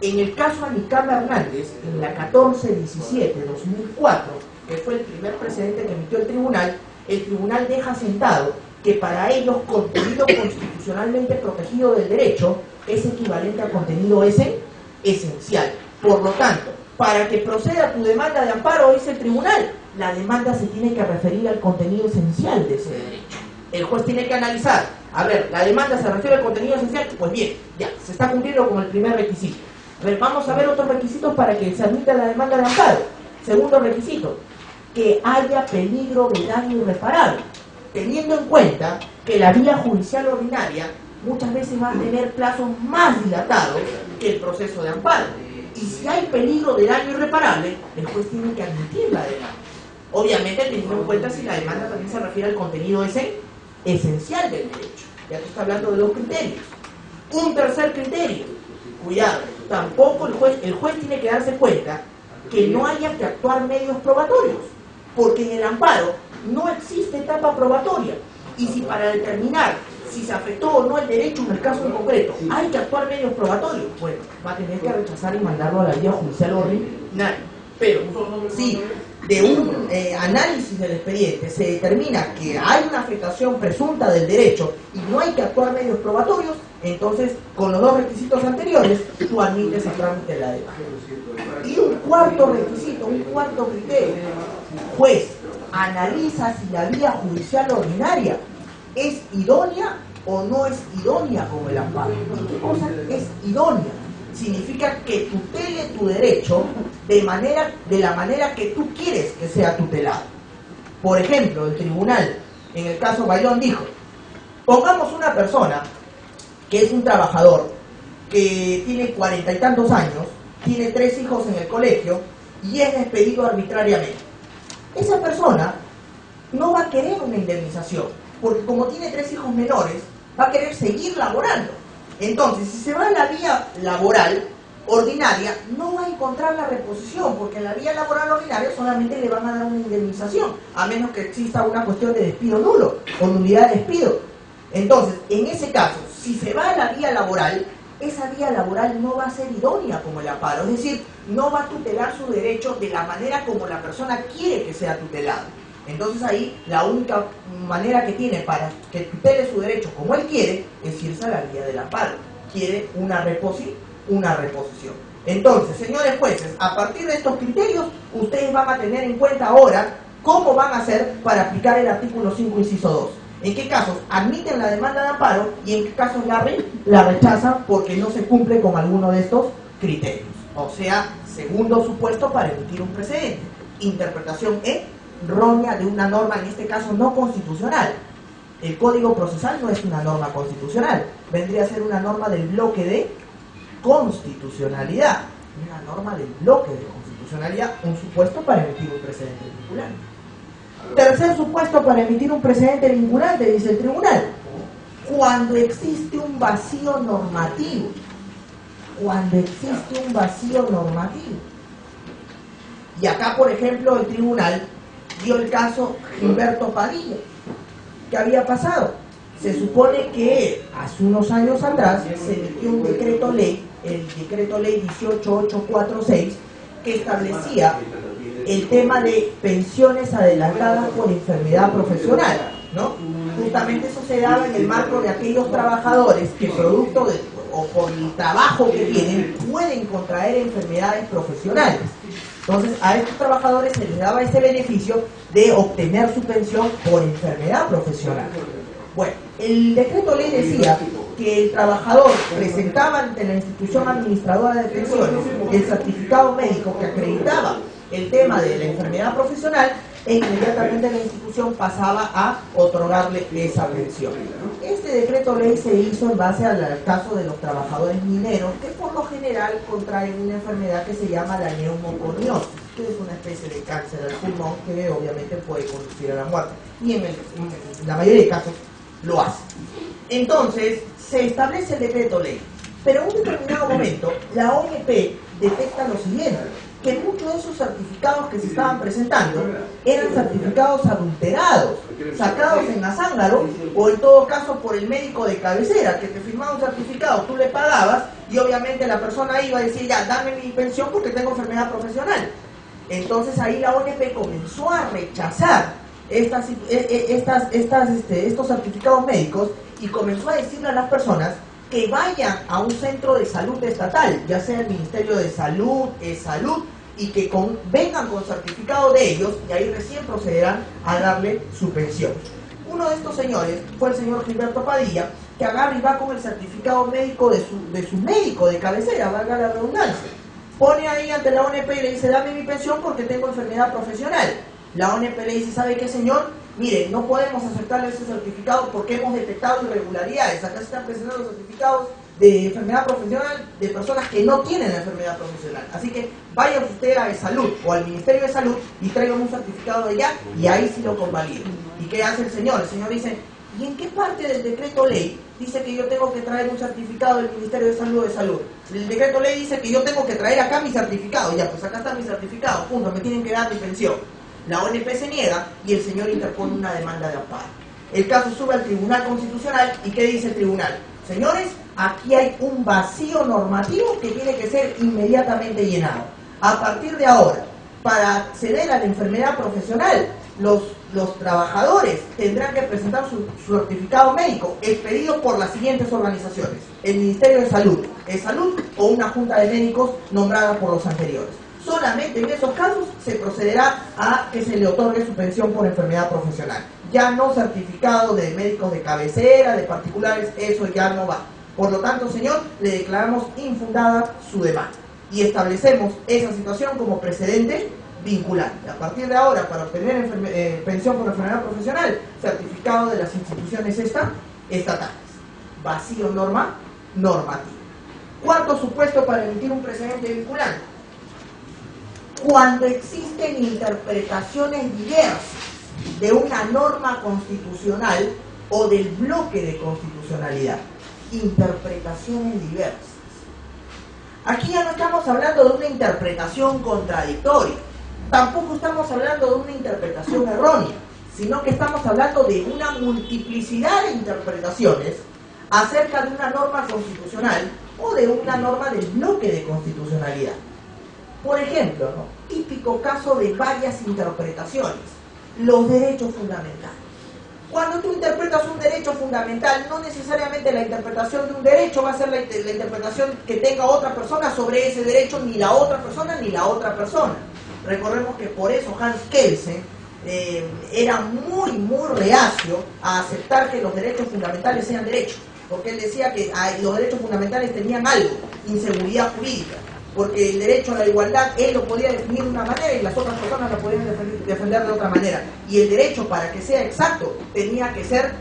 En el caso Anicama Hernández, en la 1417-2004, que fue el primer precedente que emitió el tribunal deja sentado que para ellos contenido constitucionalmente protegido del derecho es equivalente a contenido esencial. Por lo tanto, para que proceda tu demanda de amparo, dice el tribunal, la demanda se tiene que referir al contenido esencial de ese derecho. El juez tiene que analizar, a ver, la demanda se refiere al contenido esencial, pues bien, ya, se está cumpliendo con el primer requisito. A ver, vamos a ver otros requisitos para que se admita la demanda de amparo. Segundo requisito, que haya peligro de daño irreparable, teniendo en cuenta que la vía judicial ordinaria muchas veces va a tener plazos más dilatados que el proceso de amparo. Y si hay peligro de daño irreparable, el juez tiene que admitir la demanda. Obviamente teniendo en cuenta si la demanda también se refiere al contenido esencial del derecho. Ya te está hablando de dos criterios. Un tercer criterio, cuidado, tampoco el juez tiene que darse cuenta que no haya que actuar medios probatorios, porque en el amparo no existe etapa probatoria. Y si para determinar si se afectó o no el derecho en el caso en concreto hay que actuar medios probatorios, bueno, va a tener que rechazar y mandarlo a la vía judicial ordinaria. Pero si de un análisis del expediente se determina que hay una afectación presunta del derecho y no hay que actuar medios probatorios, entonces con los dos requisitos anteriores tú admites a trámite la demanda. Y un cuarto requisito, un cuarto criterio, juez analiza si la vía judicial ordinaria es idónea o no es idónea como el amparo. ¿Y qué cosa es idónea? Significa que tutele tu derecho de la manera que tú quieres que sea tutelado. Por ejemplo, el tribunal, en el caso Bayón, dijo, pongamos una persona que es un trabajador, que tiene 40 y tantos años, tiene 3 hijos en el colegio y es despedido arbitrariamente. Esa persona no va a querer una indemnización, porque como tiene 3 hijos menores, va a querer seguir laborando. Entonces, si se va a la vía laboral ordinaria, no va a encontrar la reposición, porque en la vía laboral ordinaria solamente le van a dar una indemnización, a menos que exista una cuestión de despido nulo o nulidad de despido. Entonces, en ese caso, si se va a la vía laboral, esa vía laboral no va a ser idónea como el amparo, es decir, no va a tutelar su derecho de la manera como la persona quiere que sea tutelado. Entonces ahí la única manera que tiene para que tutele su derecho como él quiere es irse a la vía del amparo. Quiere una reposición. Entonces, señores jueces, a partir de estos criterios, ustedes van a tener en cuenta ahora cómo van a hacer para aplicar el artículo 5, inciso 2. En qué casos admiten la demanda de amparo y en qué casos la rechazan porque no se cumple con alguno de estos criterios. O sea, segundo supuesto para emitir un precedente. Interpretación errónea de una norma, en este caso no constitucional. El Código Procesal no es una norma constitucional, vendría a ser una norma del bloque de constitucionalidad. Una norma del bloque de constitucionalidad, un supuesto para emitir un precedente vinculante. Tercer supuesto para emitir un precedente vinculante, dice el tribunal, cuando existe un vacío normativo. Cuando existe un vacío normativo. Y acá, por ejemplo, el tribunal dio el caso Gilberto Padilla. ¿Qué había pasado? Se supone que hace unos años atrás se emitió un decreto ley, el decreto ley 18846, que establecía el tema de pensiones adelantadas por enfermedad profesional, ¿no? Justamente eso se daba en el marco de aquellos trabajadores que producto de, o por el trabajo que tienen, pueden contraer enfermedades profesionales. Entonces, a estos trabajadores se les daba ese beneficio de obtener su pensión por enfermedad profesional. Bueno, el decreto ley decía que el trabajador presentaba ante la institución administradora de pensiones el certificado médico que acreditaba el tema de la enfermedad profesional e inmediatamente la institución pasaba a otorgarle esa pensión. Este decreto ley se hizo en base al caso de los trabajadores mineros que por lo general contraen una enfermedad que se llama la neumoconiosis, que es una especie de cáncer al pulmón que obviamente puede conducir a la muerte y en la mayoría de casos lo hace. Entonces se establece el decreto ley, pero en un determinado momento la OMP detecta lo siguiente, que muchos de esos certificados que se estaban presentando eran certificados adulterados, sacados en Azángaro, o en todo caso por el médico de cabecera, que te firmaba un certificado, tú le pagabas, y obviamente la persona iba a decir, ya, dame mi pensión porque tengo enfermedad profesional. Entonces ahí la ONP comenzó a rechazar estos certificados médicos y comenzó a decirle a las personas que vayan a un centro de salud estatal, ya sea el Ministerio de Salud, Salud, y que vengan con certificado de ellos, y ahí recién procederán a darle su pensión. Uno de estos señores fue el señor Gilberto Padilla, que agarra y va con el certificado médico de su médico de cabecera, valga la redundancia. Pone ahí ante la ONP y le dice, dame mi pensión porque tengo enfermedad profesional. La ONP le dice, ¿sabe qué, señor? Mire, no podemos aceptarle ese certificado porque hemos detectado irregularidades. Acá se están presentando certificados de enfermedad profesional de personas que no tienen enfermedad profesional. Así que vaya usted a Salud o al Ministerio de Salud y traigan un certificado de allá y ahí sí lo convalido. ¿Y qué hace el señor? El señor dice, ¿y en qué parte del decreto ley dice que yo tengo que traer un certificado del Ministerio de Salud o de Salud? El decreto ley dice que yo tengo que traer acá mi certificado. Ya, pues acá está mi certificado, punto, me tienen que dar mi pensión. La ONP se niega y el señor interpone una demanda de amparo. El caso sube al Tribunal Constitucional y ¿qué dice el tribunal? Señores, aquí hay un vacío normativo que tiene que ser inmediatamente llenado. A partir de ahora, para acceder a la enfermedad profesional, los trabajadores tendrán que presentar su certificado médico expedido por las siguientes organizaciones: el Ministerio de Salud, Salud o una junta de médicos nombrada por los anteriores. Solamente en esos casos se procederá a que se le otorgue su pensión por enfermedad profesional. Ya no certificado de médicos de cabecera, de particulares, eso ya no va. Por lo tanto, señor, le declaramos infundada su demanda y establecemos esa situación como precedente vinculante. A partir de ahora, para obtener pensión por enfermedad profesional, certificado de las instituciones estatales. Vacío normativo. Cuarto supuesto para emitir un precedente vinculante: cuando existen interpretaciones diversas de una norma constitucional o del bloque de constitucionalidad. Interpretaciones diversas. Aquí ya no estamos hablando de una interpretación contradictoria, tampoco estamos hablando de una interpretación errónea, sino que estamos hablando de una multiplicidad de interpretaciones acerca de una norma constitucional o de una norma del bloque de constitucionalidad. Por ejemplo, típico caso de varias interpretaciones, los derechos fundamentales. Cuando tú interpretas un derecho fundamental, no necesariamente la interpretación de un derecho va a ser la interpretación que tenga otra persona sobre ese derecho, ni la otra persona ni la otra persona. Recordemos que por eso Hans Kelsen era muy reacio a aceptar que los derechos fundamentales sean derechos, porque él decía que los derechos fundamentales tenían algo, inseguridad jurídica, porque el derecho a la igualdad él lo podía definir de una manera y las otras personas lo podían defender de otra manera, y el derecho, para que sea exacto, tenía que ser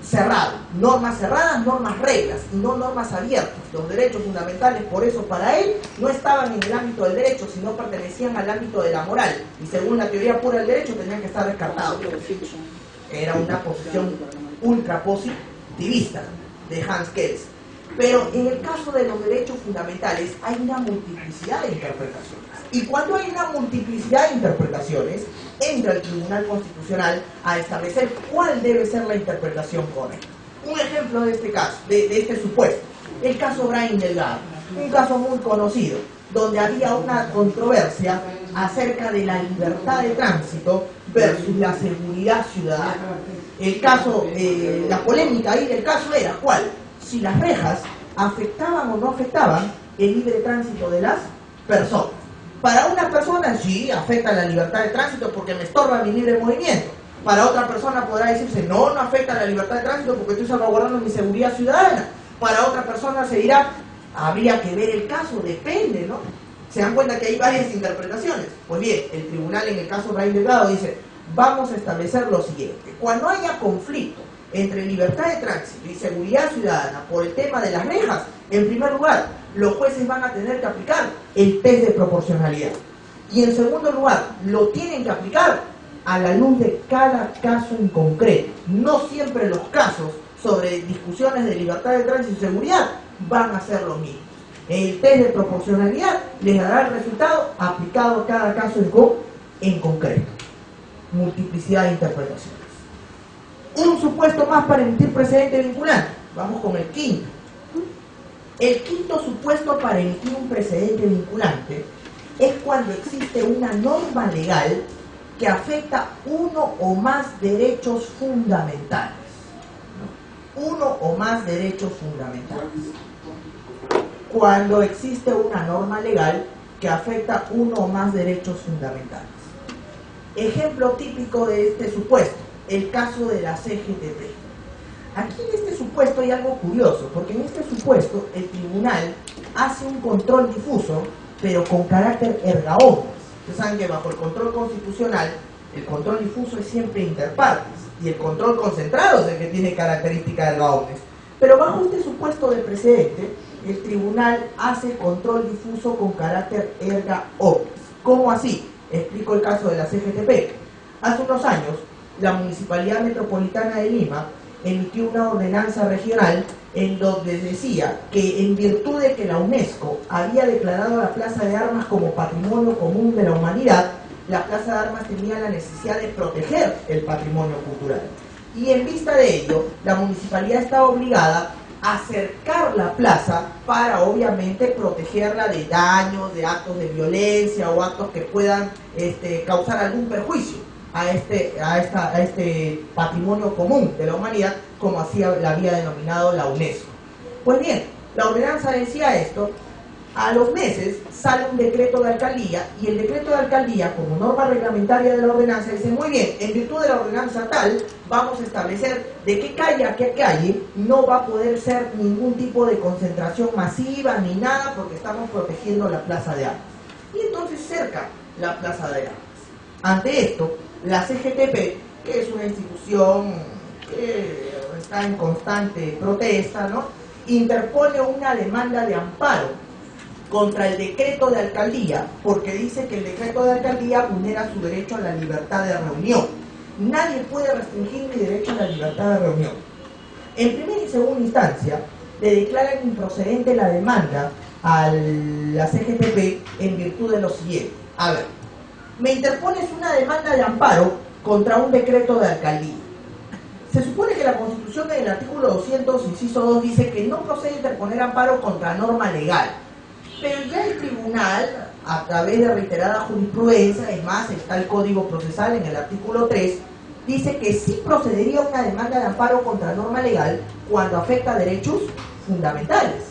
cerrado, normas cerradas, normas reglas y no normas abiertas. Los derechos fundamentales, por eso, para él no estaban en el ámbito del derecho, sino pertenecían al ámbito de la moral, y según la teoría pura del derecho tenían que estar descartados. Era una posición ultrapositivista de Hans Kelsen. Pero en el caso de los derechos fundamentales hay una multiplicidad de interpretaciones. Y cuando hay una multiplicidad de interpretaciones, entra el Tribunal Constitucional a establecer cuál debe ser la interpretación correcta. Un ejemplo de este caso, de este supuesto, el caso Brahim Delgado, un caso muy conocido, donde había una controversia acerca de la libertad de tránsito versus la seguridad ciudadana. El caso, la polémica ahí del caso era ¿cuál? Si las rejas afectaban o no afectaban el libre tránsito de las personas. Para una persona sí afecta la libertad de tránsito porque me estorba mi libre movimiento. Para otra persona podrá decirse no afecta la libertad de tránsito porque estoy salvaguardando mi seguridad ciudadana. Para otra persona se dirá, habría que ver el caso, depende, ¿no? Se dan cuenta que hay varias interpretaciones. Pues bien, el tribunal en el caso Brahim Delgado dice, vamos a establecer lo siguiente: cuando haya conflicto entre libertad de tránsito y seguridad ciudadana por el tema de las rejas, en primer lugar, los jueces van a tener que aplicar el test de proporcionalidad. Y en segundo lugar, lo tienen que aplicar a la luz de cada caso en concreto. No siempre los casos sobre discusiones de libertad de tránsito y seguridad van a ser los mismos. El test de proporcionalidad les dará el resultado aplicado a cada caso en concreto. Multiplicidad de interpretaciones. Un supuesto más para emitir precedente vinculante. Vamos con el quinto. El quinto supuesto para emitir un precedente vinculante es cuando existe una norma legal que afecta uno o más derechos fundamentales. Uno o más derechos fundamentales. Cuando existe una norma legal que afecta uno o más derechos fundamentales. Ejemplo típico de este supuesto, el caso de la CGTP. Aquí en este supuesto hay algo curioso, porque en este supuesto el tribunal hace un control difuso, pero con carácter erga omnes. Ustedes saben que bajo el control constitucional, el control difuso es siempre inter partes, y el control concentrado es el que tiene característica erga omnes. Pero bajo este supuesto de precedente, el tribunal hace control difuso con carácter erga omnes. ¿Cómo así? Explico el caso de la CGTP. Hace unos años, la Municipalidad Metropolitana de Lima emitió una ordenanza regional en donde decía que en virtud de que la UNESCO había declarado la Plaza de Armas como patrimonio común de la humanidad, la Plaza de Armas tenía la necesidad de proteger el patrimonio cultural. Y en vista de ello, la municipalidad estaba obligada a cercar la plaza para obviamente protegerla de daños, de actos de violencia o actos que puedan causar algún perjuicio a este patrimonio común de la humanidad, como así la había denominado la UNESCO. Pues bien, la ordenanza decía esto. A los meses sale un decreto de alcaldía, y el decreto de alcaldía, como norma reglamentaria de la ordenanza, dice: muy bien, en virtud de la ordenanza tal, vamos a establecer de qué calle a qué calle no va a poder ser ningún tipo de concentración masiva ni nada, porque estamos protegiendo la Plaza de Armas. Y entonces cerca la Plaza de Armas. Ante esto, la CGTP, que es una institución que está en constante protesta, ¿no?, interpone una demanda de amparo contra el decreto de alcaldía, porque dice que el decreto de alcaldía vulnera su derecho a la libertad de reunión. Nadie puede restringir mi derecho a la libertad de reunión. En primera y segunda instancia, le declaran improcedente la demanda a la CGTP en virtud de lo siguiente. A ver, me interpones una demanda de amparo contra un decreto de alcaldía. Se supone que la Constitución en el artículo 200, inciso 2, dice que no procede interponer amparo contra norma legal. Pero ya el tribunal, a través de reiterada jurisprudencia, es más, está el Código Procesal en el artículo 3, dice que sí procedería una demanda de amparo contra norma legal cuando afecta a derechos fundamentales.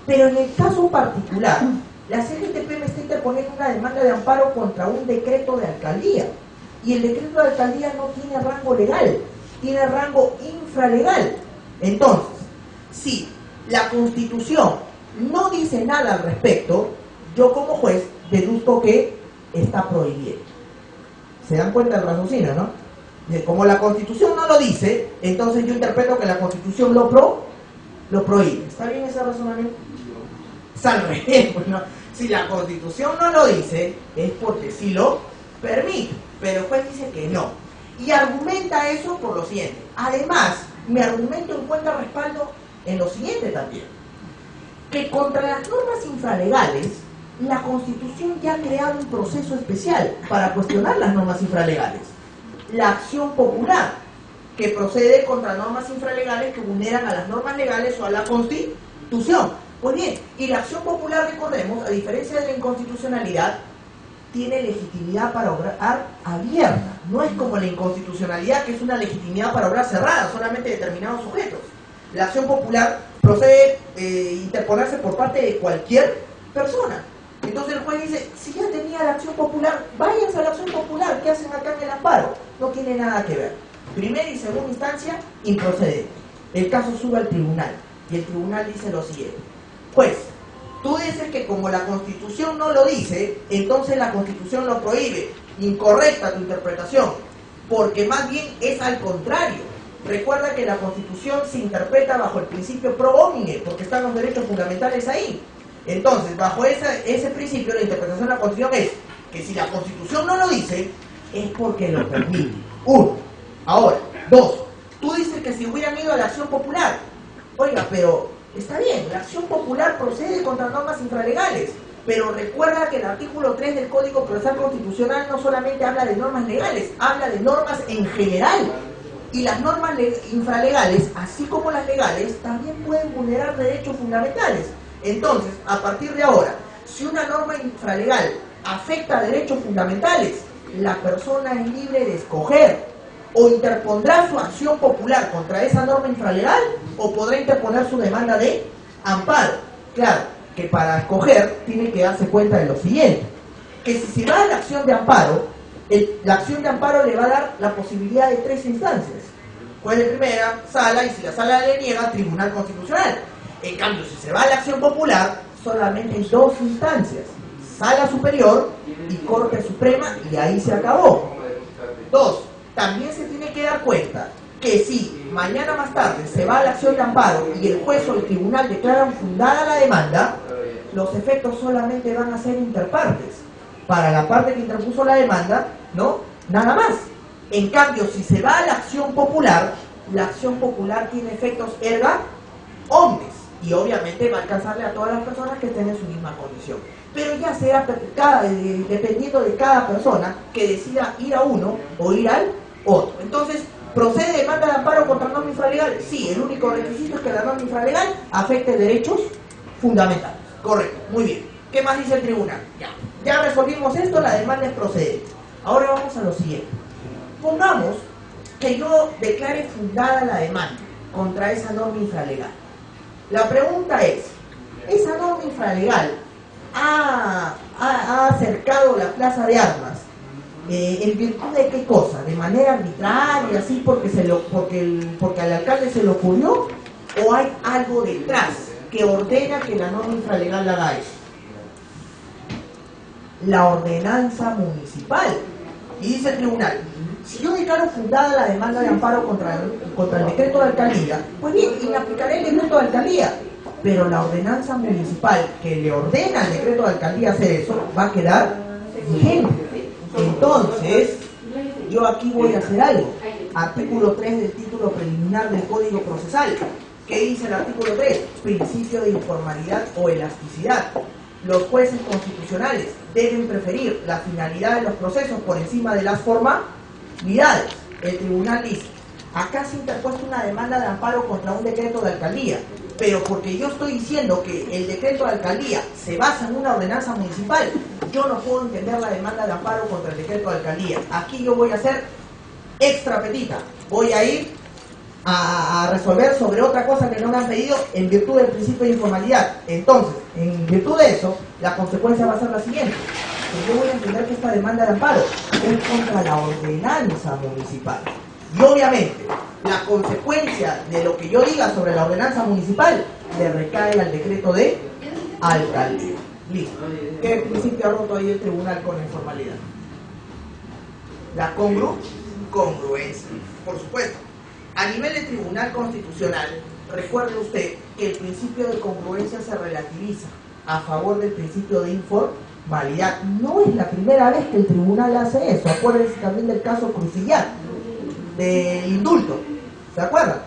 Pero en el caso particular, la CGTP me está interponiendo una demanda de amparo contra un decreto de alcaldía. Y el decreto de alcaldía no tiene rango legal, tiene rango infralegal. Entonces, si la Constitución no dice nada al respecto, yo como juez deduzco que está prohibido. ¿Se dan cuenta del raciocinio, no? Como la Constitución no lo dice, entonces yo interpreto que la Constitución lo prohíbe. ¿Está bien ese razonamiento? Es al revés, pues, ¿no? Si la Constitución no lo dice, es porque sí lo permite, pero el juez dice que no. Y argumenta eso por lo siguiente. Además, mi argumento encuentra respaldo en lo siguiente también: que contra las normas infralegales, la Constitución ya ha creado un proceso especial para cuestionar las normas infralegales. La acción popular, que procede contra normas infralegales que vulneran a las normas legales o a la Constitución. Pues bien, y la acción popular, recordemos, a diferencia de la inconstitucionalidad, tiene legitimidad para obrar abierta. No es como la inconstitucionalidad, que es una legitimidad para obrar cerrada, solamente determinados sujetos. La acción popular procede interponerse por parte de cualquier persona. Entonces el juez dice: si ya tenía la acción popular, váyanse a la acción popular, ¿qué hacen acá en el amparo? No tiene nada que ver. Primera y segunda instancia, improcedente. El caso sube al tribunal, y el tribunal dice lo siguiente: juez, tú dices que como la Constitución no lo dice, entonces la Constitución lo prohíbe. Incorrecta tu interpretación, porque más bien es al contrario. Recuerda que la Constitución se interpreta bajo el principio pro homine, porque están los derechos fundamentales ahí. Entonces, bajo ese principio, la interpretación de la Constitución es que si la Constitución no lo dice, es porque lo permite. Uno. Ahora, dos, tú dices que si hubieran ido a la acción popular, oiga, pero Está bien, la acción popular procede contra normas infralegales, pero recuerda que el artículo 3 del Código Procesal Constitucional no solamente habla de normas legales, habla de normas en general. Y las normas infralegales, así como las legales, también pueden vulnerar derechos fundamentales. Entonces, a partir de ahora, si una norma infralegal afecta a derechos fundamentales, la persona es libre de escoger o interpondrá su acción popular contra esa norma infralegal o podrá interponer su demanda de amparo. Claro, que para escoger tiene que darse cuenta de lo siguiente, que si se va a la acción de amparo, la acción de amparo le va a dar la posibilidad de 3 instancias. Juez de primera, sala, y si la sala le niega, Tribunal Constitucional. En cambio, si se va a la acción popular, solamente hay 2 instancias, Sala Superior y Corte Suprema, y ahí se acabó. 2. También se tiene que dar cuenta que si mañana más tarde se va a la acción de amparo y el juez o el tribunal declaran fundada la demanda, los efectos solamente van a ser interpartes. Para la parte que interpuso la demanda, ¿no? Nada más. En cambio, si se va a la acción popular, la acción popular tiene efectos erga omnes y obviamente va a alcanzarle a todas las personas que estén en su misma condición. Pero ya será dependiendo de cada persona que decida ir a uno o ir al otro. Entonces, ¿procede demanda de amparo contra norma infralegal? Sí, el único requisito es que la norma infralegal afecte derechos fundamentales. Correcto, muy bien. ¿Qué más dice el tribunal? Ya resolvimos esto, la demanda es procedente. Ahora vamos a lo siguiente. Pongamos que yo declare fundada la demanda contra esa norma infralegal. La pregunta es, ¿esa norma infralegal ha acercado la plaza de armas en virtud de qué cosa? ¿De manera arbitraria, así porque al alcalde se le ocurrió? ¿O hay algo detrás que ordena que la norma infralegal haga eso? La ordenanza municipal. Y dice el tribunal, si yo declaro fundada la demanda de amparo contra el decreto de alcaldía, pues bien, y aplicaré el decreto de alcaldía, pero la ordenanza municipal que le ordena al decreto de alcaldía hacer eso, va a quedar vigente. Entonces, yo aquí voy a hacer algo. Artículo 3 del título preliminar del Código Procesal. ¿Qué dice el artículo 3? Principio de informalidad o elasticidad. Los jueces constitucionales deben preferir la finalidad de los procesos por encima de las formalidades. El tribunal dice, acá se ha interpuesto una demanda de amparo contra un decreto de alcaldía, pero porque yo estoy diciendo que el decreto de alcaldía se basa en una ordenanza municipal, yo no puedo entender la demanda de amparo contra el decreto de alcaldía. Aquí yo voy a hacer extra petita, voy a ir a resolver sobre otra cosa que no me han pedido en virtud del principio de informalidad. Entonces, en virtud de eso, la consecuencia va a ser la siguiente. Que yo voy a entender que esta demanda de amparo es contra la ordenanza municipal. Y obviamente, la consecuencia de lo que yo diga sobre la ordenanza municipal le recae al decreto de alcaldía. Listo. ¿Qué principio ha roto ahí el tribunal con la informalidad? La congruencia, por supuesto. A nivel de Tribunal Constitucional, recuerde usted que el principio de congruencia se relativiza a favor del principio de informalidad. No es la primera vez que el tribunal hace eso. Acuérdense también del caso Crucillat, del indulto. ¿Se acuerdan?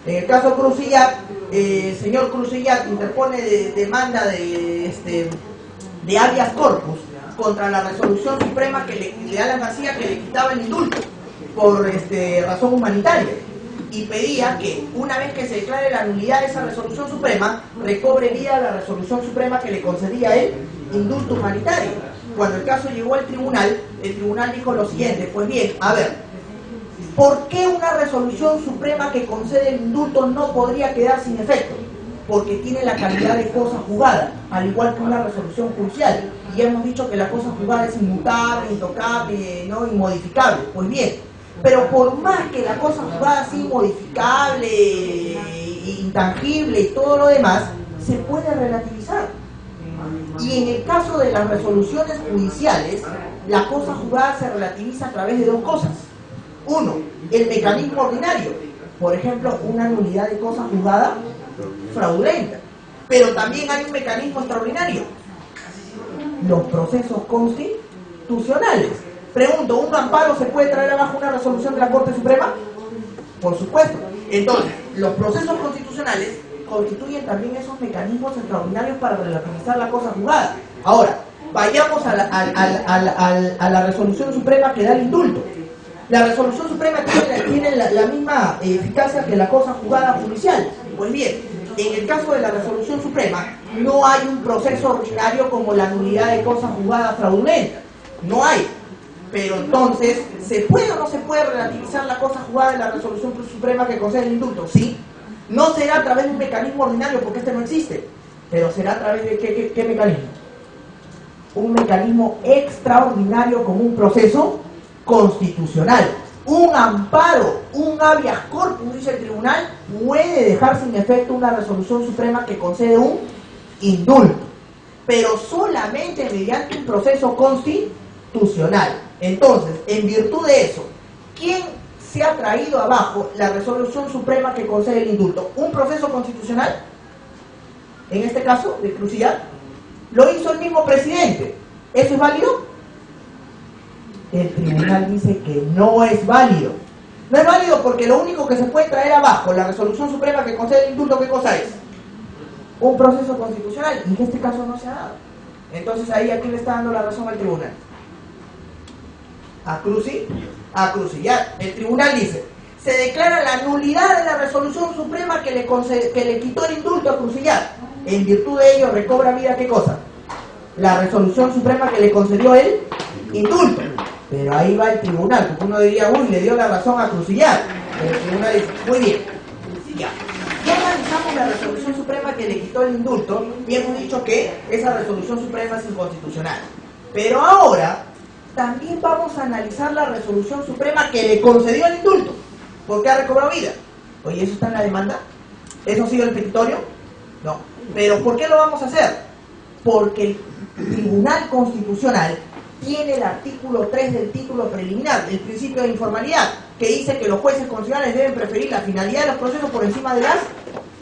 En el caso Crucillat, el señor Crucillat interpone demanda de habeas corpus contra la resolución suprema de Alan García que le quitaba el indulto por razón humanitaria. Y pedía que una vez que se declare la nulidad de esa resolución suprema, recobre vida la resolución suprema que le concedía el indulto humanitario. Cuando el caso llegó al tribunal, el tribunal dijo lo siguiente, pues bien, a ver, ¿por qué una resolución suprema que concede el indulto no podría quedar sin efecto? Porque tiene la calidad de cosa juzgada, al igual que una resolución judicial. Y ya hemos dicho que la cosa juzgada es inmutable, intocable, ¿no? Inmodificable. Pues bien, pero por más que la cosa juzgada sea modificable, intangible y todo lo demás, se puede relativizar. Y en el caso de las resoluciones judiciales, la cosa juzgada se relativiza a través de 2 cosas. Uno, el mecanismo ordinario. Por ejemplo, una nulidad de cosa juzgada fraudulenta. Pero también hay un mecanismo extraordinario. Los procesos constitucionales. Pregunto, ¿un amparo se puede traer abajo una resolución de la Corte Suprema? Por supuesto. Entonces, los procesos constitucionales constituyen también esos mecanismos extraordinarios para relativizar la cosa juzgada. Ahora, vayamos a la resolución suprema que da el indulto. La resolución suprema tiene la misma eficacia que la cosa juzgada judicial. Pues bien, en el caso de la resolución suprema, no hay un proceso ordinario como la nulidad de cosa juzgada fraudulenta. No hay. Pero entonces, ¿se puede o no se puede relativizar la cosa juzgada de la resolución suprema que concede el indulto? Sí. No será a través de un mecanismo ordinario, porque este no existe. Pero será a través de ¿qué mecanismo? Un mecanismo extraordinario como un proceso constitucional. Un amparo, un habeas corpus, dice el tribunal, puede dejar sin efecto una resolución suprema que concede un indulto, pero solamente mediante un proceso constitucional. Entonces, en virtud de eso, ¿quién se ha traído abajo la resolución suprema que concede el indulto? ¿Un proceso constitucional? En este caso, de exclusividad, lo hizo el mismo presidente. ¿Eso es válido? El tribunal dice que no es válido. No es válido porque lo único que se puede traer abajo, la resolución suprema que concede el indulto, ¿qué cosa es? Un proceso constitucional, y en este caso no se ha dado. Entonces ahí, ¿a quién le está dando la razón al tribunal? ¿A Cruci? A Cruci. Ya, el tribunal dice, se declara la nulidad de la resolución suprema que le quitó el indulto a Crucillar. En virtud de ello recobra vida, ¿qué cosa? La resolución suprema que le concedió el indulto. Pero ahí va el tribunal, porque uno diría, uy, le dio la razón a Crucillar. Pero el tribunal dice, muy bien, ya. Ya analizamos la resolución suprema que le quitó el indulto y hemos dicho que esa resolución suprema es inconstitucional. Pero ahora también vamos a analizar la resolución suprema que le concedió el indulto, porque ha recobrado vida. Oye, ¿eso está en la demanda? ¿Eso ha sido el petitorio? No. ¿Pero por qué lo vamos a hacer? Porque el Tribunal Constitucional tiene el artículo 3 del título preliminar, el principio de informalidad, que dice que los jueces constitucionales deben preferir la finalidad de los procesos por encima de las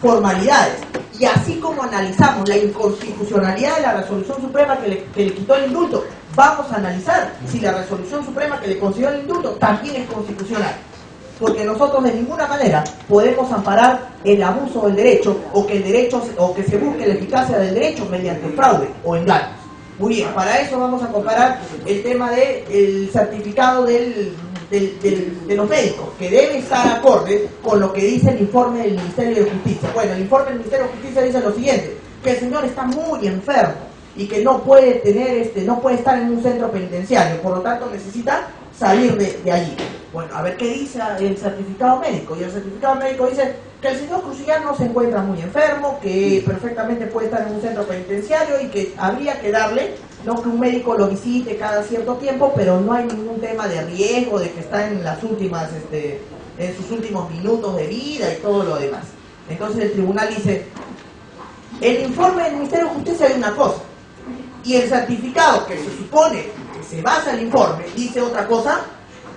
formalidades. Y así como analizamos la inconstitucionalidad de la resolución suprema que le quitó el indulto, vamos a analizar si la resolución suprema que le concedió el indulto también es constitucional. Porque nosotros de ninguna manera podemos amparar el abuso del derecho o que se busque la eficacia del derecho mediante fraude o engaños. Muy bien, para eso vamos a comparar el tema del certificado de los médicos, que debe estar acorde con lo que dice el informe del Ministerio de Justicia. Bueno, el informe del Ministerio de Justicia dice lo siguiente, que el señor está muy enfermo y que no puede no puede estar en un centro penitenciario, por lo tanto necesita salir de allí. Bueno, a ver qué dice el certificado médico. Y el certificado médico dice que el señor Crucillar no se encuentra muy enfermo, que perfectamente puede estar en un centro penitenciario y que habría que darle, no que un médico lo visite cada cierto tiempo, pero no hay ningún tema de riesgo, de que está en las últimas, en sus últimos minutos de vida y todo lo demás. Entonces el tribunal dice, el informe del Ministerio de Justicia hay una cosa, y el certificado que se supone que se basa en el informe dice otra cosa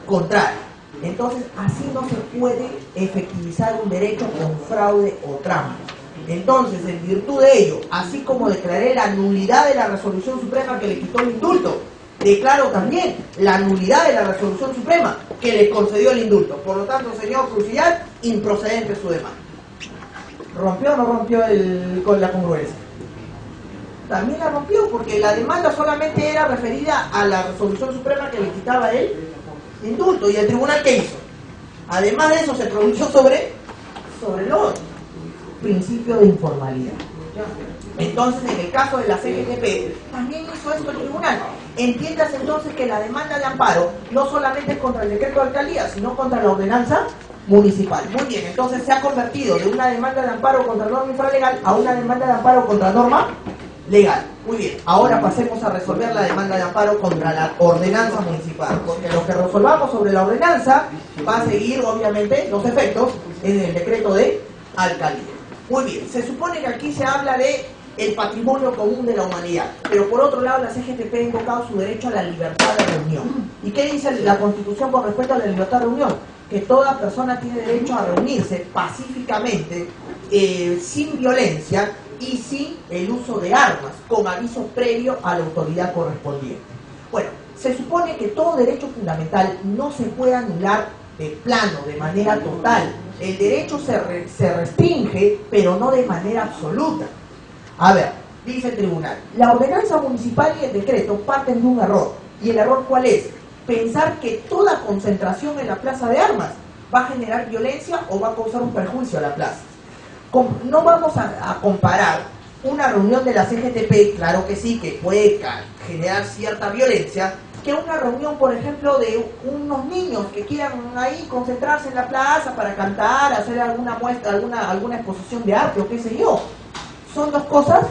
contraria. Entonces así no se puede efectivizar un derecho con fraude o trampa. Entonces, en virtud de ello, así como declaré la nulidad de la resolución suprema que le quitó el indulto, declaro también la nulidad de la resolución suprema que le concedió el indulto. Por lo tanto, señor Crucillar, improcedente su demanda. ¿Rompió o no rompió con la congruencia? También la rompió, porque la demanda solamente era referida a la resolución suprema que le quitaba el indulto. ¿Y el tribunal qué hizo? Además de eso, se pronunció sobre lo otro, principio de informalidad. Entonces, en el caso de la CGTP, también hizo esto el tribunal. Entiendas entonces que la demanda de amparo no solamente es contra el decreto de alcaldía, sino contra la ordenanza municipal. Muy bien, entonces se ha convertido de una demanda de amparo contra norma infralegal a una demanda de amparo contra norma legal. Muy bien, ahora pasemos a resolver la demanda de amparo contra la ordenanza municipal, porque lo que resolvamos sobre la ordenanza va a seguir, obviamente, los efectos en el decreto de alcaldía. Muy bien, se supone que aquí se habla de el patrimonio común de la humanidad, pero por otro lado la CGTP ha invocado su derecho a la libertad de reunión. ¿Y qué dice la Constitución con respecto a la libertad de reunión? Que toda persona tiene derecho a reunirse pacíficamente, sin violencia y sin el uso de armas, con aviso previo a la autoridad correspondiente. Bueno, se supone que todo derecho fundamental no se puede anular de plano, de manera total, el derecho se restringe, pero no de manera absoluta. A ver, dice el tribunal, la ordenanza municipal y el decreto parten de un error. ¿Y el error cuál es? Pensar que toda concentración en la plaza de armas va a generar violencia o va a causar un perjuicio a la plaza. No vamos a comparar una reunión de la CGTP, claro que sí, que puede generar cierta violencia, que una reunión, por ejemplo, de unos niños que quieran ahí concentrarse en la plaza para cantar, hacer alguna muestra, alguna exposición de arte o qué sé yo. Son dos cosas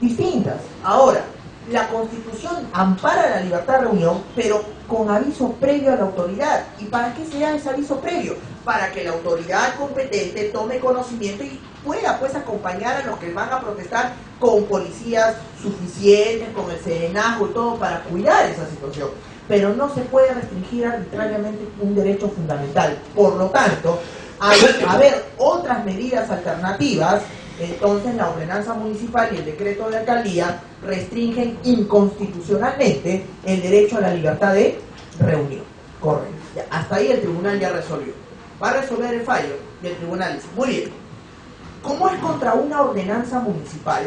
distintas. Ahora, la Constitución ampara la libertad de reunión, pero con aviso previo a la autoridad. ¿Y para qué se da ese aviso previo? Para que la autoridad competente tome conocimiento y pueda pues acompañar a los que van a protestar con policías suficientes, con el serenazgo y todo para cuidar esa situación. Pero no se puede restringir arbitrariamente un derecho fundamental. Por lo tanto, al haber otras medidas alternativas, entonces la ordenanza municipal y el decreto de alcaldía restringen inconstitucionalmente el derecho a la libertad de reunión. Correcto. Hasta ahí el tribunal ya resolvió. Va a resolver el fallo y el tribunal dice, muy bien, como es contra una ordenanza municipal,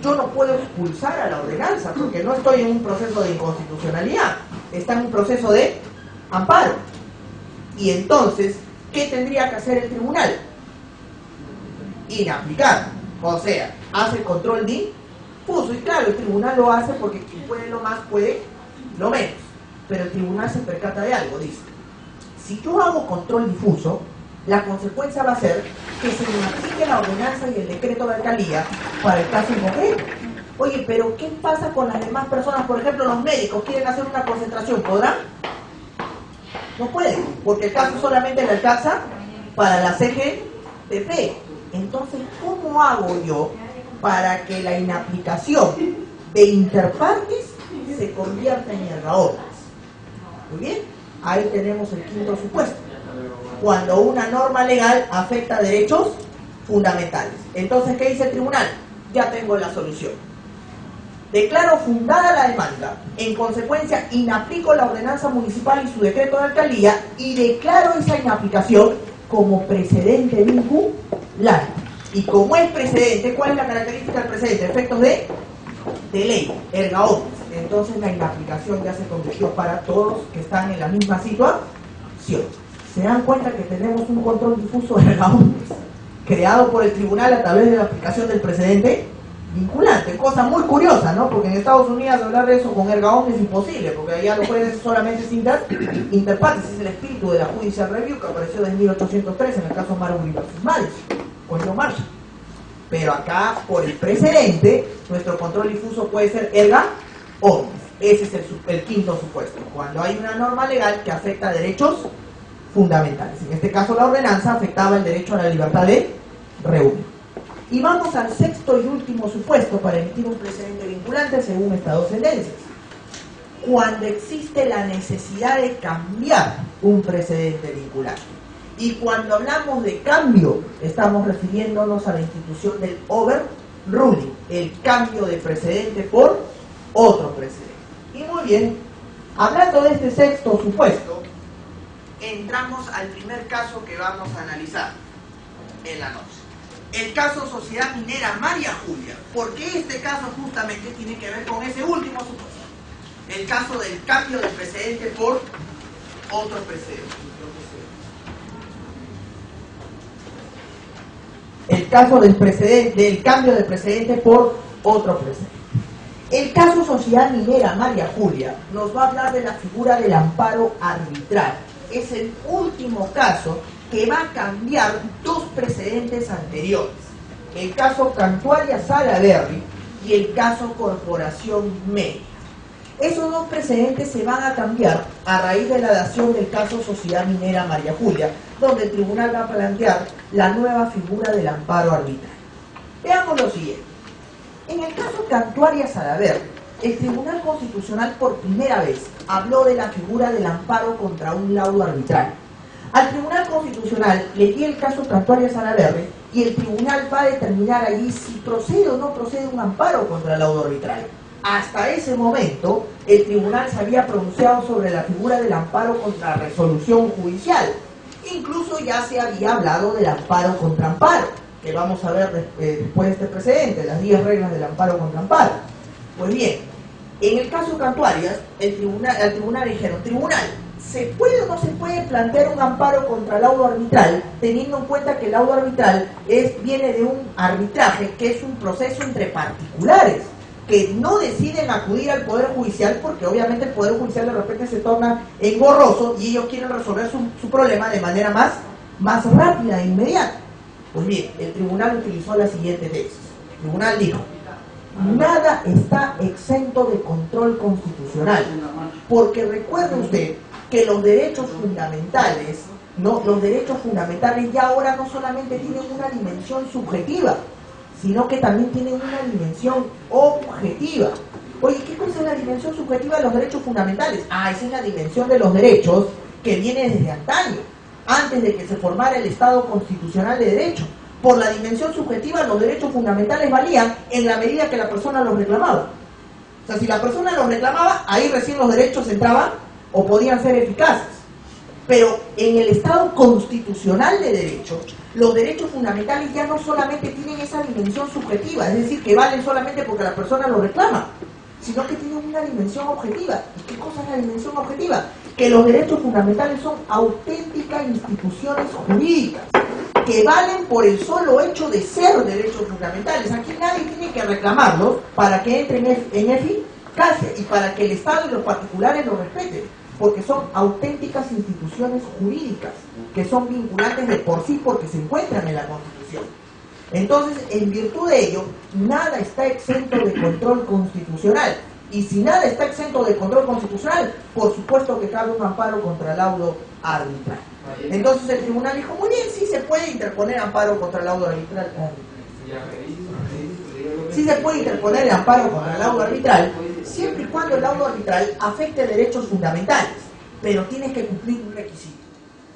yo no puedo expulsar a la ordenanza porque no estoy en un proceso de inconstitucionalidad, está en un proceso de amparo. Y entonces, ¿qué tendría que hacer el tribunal? Inaplicar, o sea, hace control difuso. Y claro, el tribunal lo hace porque quien puede lo más puede lo menos. Pero el tribunal se percata de algo, dice, si yo hago control difuso, la consecuencia va a ser que se me aplique la ordenanza y el decreto de alcaldía para el caso en concreto. Oye, pero ¿qué pasa con las demás personas? Por ejemplo, los médicos quieren hacer una concentración, ¿podrán? No pueden, porque el caso solamente le alcanza para la CGTP. Entonces, ¿cómo hago yo para que la inaplicación de interpartes se convierta en erga omnes? Muy bien, ahí tenemos el quinto supuesto. Cuando una norma legal afecta derechos fundamentales. Entonces, ¿qué dice el tribunal? Ya tengo la solución. Declaro fundada la demanda, en consecuencia inaplico la ordenanza municipal y su decreto de alcaldía y declaro esa inaplicación como precedente vinculante. Y como es precedente, ¿cuál es la característica del precedente? Efectos de ley, erga omnes. Entonces la inaplicación ya se convirtió para todos que están en la misma situación. Se dan cuenta que tenemos un control difuso erga omnes, creado por el tribunal a través de la aplicación del precedente vinculante. Cosa muy curiosa, ¿no? Porque en Estados Unidos hablar de eso con erga omnes es imposible, porque allá los jueces solamente sin dar interpartes. Es el espíritu de la Judicial Review que apareció en 1803 en el caso Marbury vs. Madison, con John Marshall. Pero acá, por el precedente, nuestro control difuso puede ser erga omnes. Ese es el quinto supuesto. Cuando hay una norma legal que afecta derechos fundamentales. En este caso, la ordenanza afectaba el derecho a la libertad de reunión. Y vamos al sexto y último supuesto para emitir un precedente vinculante según estas dos sentencias. Cuando existe la necesidad de cambiar un precedente vinculante. Y cuando hablamos de cambio, estamos refiriéndonos a la institución del overruling, el cambio de precedente por otro precedente. Y muy bien, hablando de este sexto supuesto, entramos al primer caso que vamos a analizar en la noche. El caso Sociedad Minera María Julia, porque este caso justamente tiene que ver con ese último supuesto. El caso del cambio de precedente por otro precedente. El caso del cambio de precedente por otro precedente. El caso Sociedad Minera María Julia nos va a hablar de la figura del amparo arbitral. Es el último caso que va a cambiar dos precedentes anteriores. El caso Cantuaria Salaberry y el caso Corporación Media. Esos dos precedentes se van a cambiar a raíz de la dación del caso Sociedad Minera María Julia, donde el tribunal va a plantear la nueva figura del amparo arbitral. Veamos lo siguiente. En el caso Cantuaria Salaberry, el Tribunal Constitucional por primera vez habló de la figura del amparo contra un laudo arbitral. Al Tribunal Constitucional le dio el caso Cantuaria Salaberry y el tribunal va a determinar allí si procede o no procede un amparo contra el laudo arbitral. Hasta ese momento, el tribunal se había pronunciado sobre la figura del amparo contra resolución judicial. Incluso ya se había hablado del amparo contra amparo, que vamos a ver después de este precedente, las 10 reglas del amparo contra amparo. Pues bien, en el caso Cantuarias, al tribunal dijeron, tribunal, ¿se puede o no se puede plantear un amparo contra laudo arbitral, teniendo en cuenta que el laudo arbitral viene de un arbitraje que es un proceso entre particulares, que no deciden acudir al Poder Judicial porque obviamente el Poder Judicial de repente se torna engorroso y ellos quieren resolver su problema de manera más rápida e inmediata? Pues bien, el tribunal utilizó la siguiente tesis. El tribunal dijo, nada está exento de control constitucional, porque recuerde usted que los derechos fundamentales, ya ahora no solamente tienen una dimensión subjetiva, sino que también tienen una dimensión objetiva. Oye, ¿qué cosa es la dimensión subjetiva de los derechos fundamentales? Esa es la dimensión de los derechos que viene desde antaño, antes de que se formara el Estado constitucional de derecho. Por la dimensión subjetiva, los derechos fundamentales valían en la medida que la persona los reclamaba. O sea, si la persona los reclamaba, ahí recién los derechos entraban o podían ser eficaces. Pero en el Estado constitucional de derecho, los derechos fundamentales ya no solamente tienen esa dimensión subjetiva, es decir, que valen solamente porque la persona lo reclama, sino que tienen una dimensión objetiva. ¿Y qué cosa es la dimensión objetiva? Que los derechos fundamentales son auténticas instituciones jurídicas, que valen por el solo hecho de ser derechos fundamentales. Aquí nadie tiene que reclamarlos para que entren en eficacia y para que el Estado y los particulares los respeten, porque son auténticas instituciones jurídicas que son vinculantes de por sí porque se encuentran en la Constitución. Entonces, en virtud de ello, nada está exento de control constitucional. Y si nada está exento de control constitucional, por supuesto que cabe un amparo contra el laudo arbitral. Entonces el tribunal dijo, muy bien, sí se puede interponer amparo contra el laudo arbitral. Sí se puede interponer el amparo contra el laudo arbitral, siempre y cuando el laudo arbitral afecte derechos fundamentales, pero tiene que cumplir un requisito.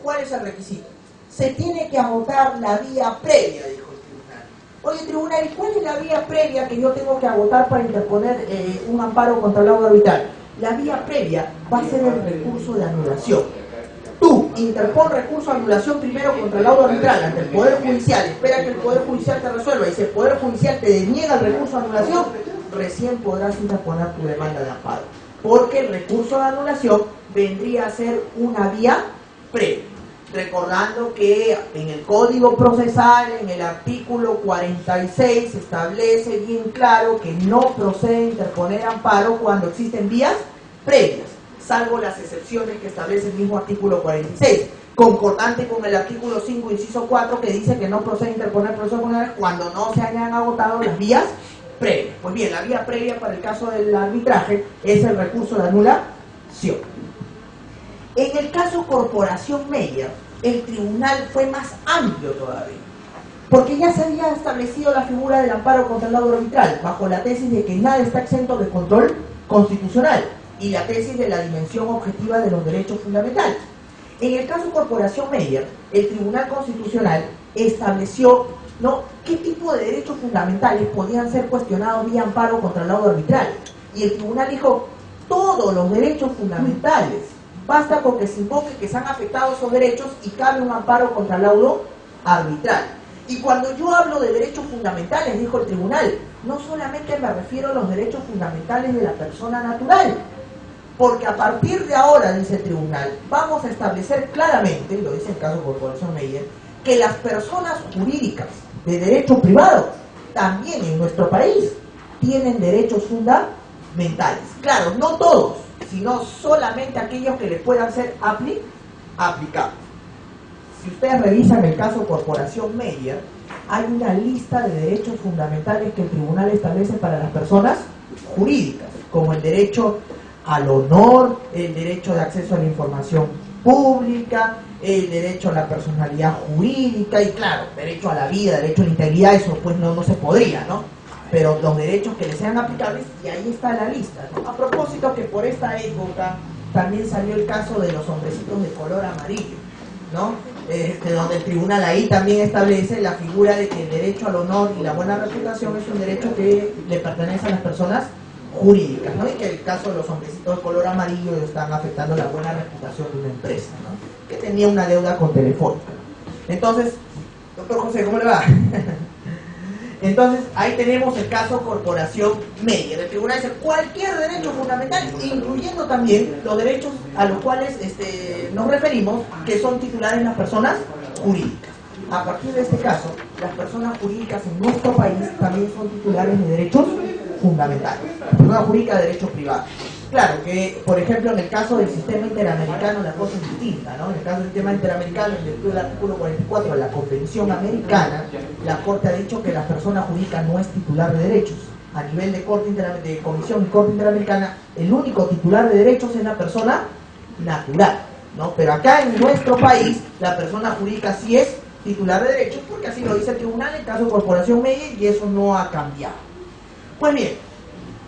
¿Cuál es el requisito? Se tiene que agotar la vía previa, dijo el tribunal. Oye, tribunal, ¿y cuál es la vía previa que yo tengo que agotar para interponer un amparo contra el laudo arbitral? La vía previa va a ser el recurso de anulación. Tú interpon recurso de anulación primero contra el laudo arbitral ante el Poder Judicial, espera que el Poder Judicial te resuelva, y si el Poder Judicial te deniega el recurso de anulación, recién podrás interponer tu demanda de amparo, porque el recurso de anulación vendría a ser una vía previa. Recordando que en el Código Procesal, en el artículo 46, se establece bien claro que no procede interponer amparo cuando existen vías previas, salvo las excepciones que establece el mismo artículo 46, concordante con el artículo 5, inciso 4, que dice que no procede interponer proceso penal cuando no se hayan agotado las vías previas. Pues bien, la vía previa para el caso del arbitraje es el recurso de anulación. En el caso Corporación Meyer, el tribunal fue más amplio todavía, porque ya se había establecido la figura del amparo contra el laudo arbitral, bajo la tesis de que nada está exento de control constitucional, y la tesis de la dimensión objetiva de los derechos fundamentales. En el caso Corporación Meyer, el Tribunal Constitucional estableció qué tipo de derechos fundamentales podían ser cuestionados vía amparo contra el laudo arbitral. Y el tribunal dijo, todos los derechos fundamentales, basta con que se invoque que se han afectado esos derechos y cabe un amparo contra el laudo arbitral. Y cuando yo hablo de derechos fundamentales, dijo el tribunal, no solamente me refiero a los derechos fundamentales de la persona natural, porque a partir de ahora, dice el tribunal, vamos a establecer claramente, lo dice el caso Corporación Meyer, que las personas jurídicas de derecho privado, también en nuestro país, tienen derechos fundamentales. Claro, no todos, sino solamente aquellos que les puedan ser aplicables. Si ustedes revisan el caso Corporación Meyer, hay una lista de derechos fundamentales que el tribunal establece para las personas jurídicas, como el derecho al honor, el derecho de acceso a la información pública, el derecho a la personalidad jurídica y claro, derecho a la vida, derecho a la integridad, eso pues no se podría, ¿no? Pero los derechos que les sean aplicables, y ahí está la lista, ¿no? A propósito que por esta época también salió el caso de los hombrecitos de color amarillo, ¿no? Donde el tribunal ahí también establece la figura de que el derecho al honor y la buena reputación es un derecho que le pertenece a las personas jurídicas, ¿no? Y que el caso de los hombrecitos de color amarillo están afectando la buena reputación de una empresa, ¿no? Que tenía una deuda con Telefónica. Entonces, doctor José, ¿cómo le va? Entonces, ahí tenemos el caso Corporación Meyer. El tribunal dice cualquier derecho fundamental, incluyendo también los derechos a los cuales nos referimos, que son titulares las personas jurídicas. A partir de este caso, las personas jurídicas en nuestro país también son titulares de derechos fundamentales. Las personas jurídicas de derechos privados. Claro que, por ejemplo, en el caso del sistema interamericano la cosa es distinta, ¿no? En el caso del sistema interamericano, en virtud del artículo 44 de la Convención Americana, la Corte ha dicho que la persona jurídica no es titular de derechos. A nivel de Comisión y Corte Interamericana, el único titular de derechos es la persona natural, ¿no? Pero acá en nuestro país, la persona jurídica sí es titular de derechos, porque así lo dice el tribunal en el caso de Corporación Meyer, y eso no ha cambiado. Pues bien,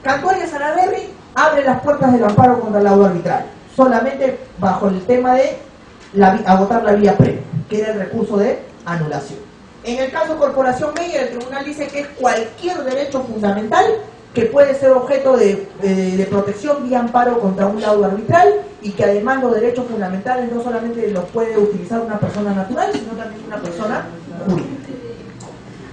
Cantuaria Salaverry abre las puertas del amparo contra el laudo arbitral, solamente bajo el tema de agotar la vía previa, que era el recurso de anulación. En el caso Corporación Meyer, el tribunal dice que es cualquier derecho fundamental que puede ser objeto de protección vía amparo contra un laudo arbitral, y que además los derechos fundamentales no solamente los puede utilizar una persona natural, sino también una persona jurídica.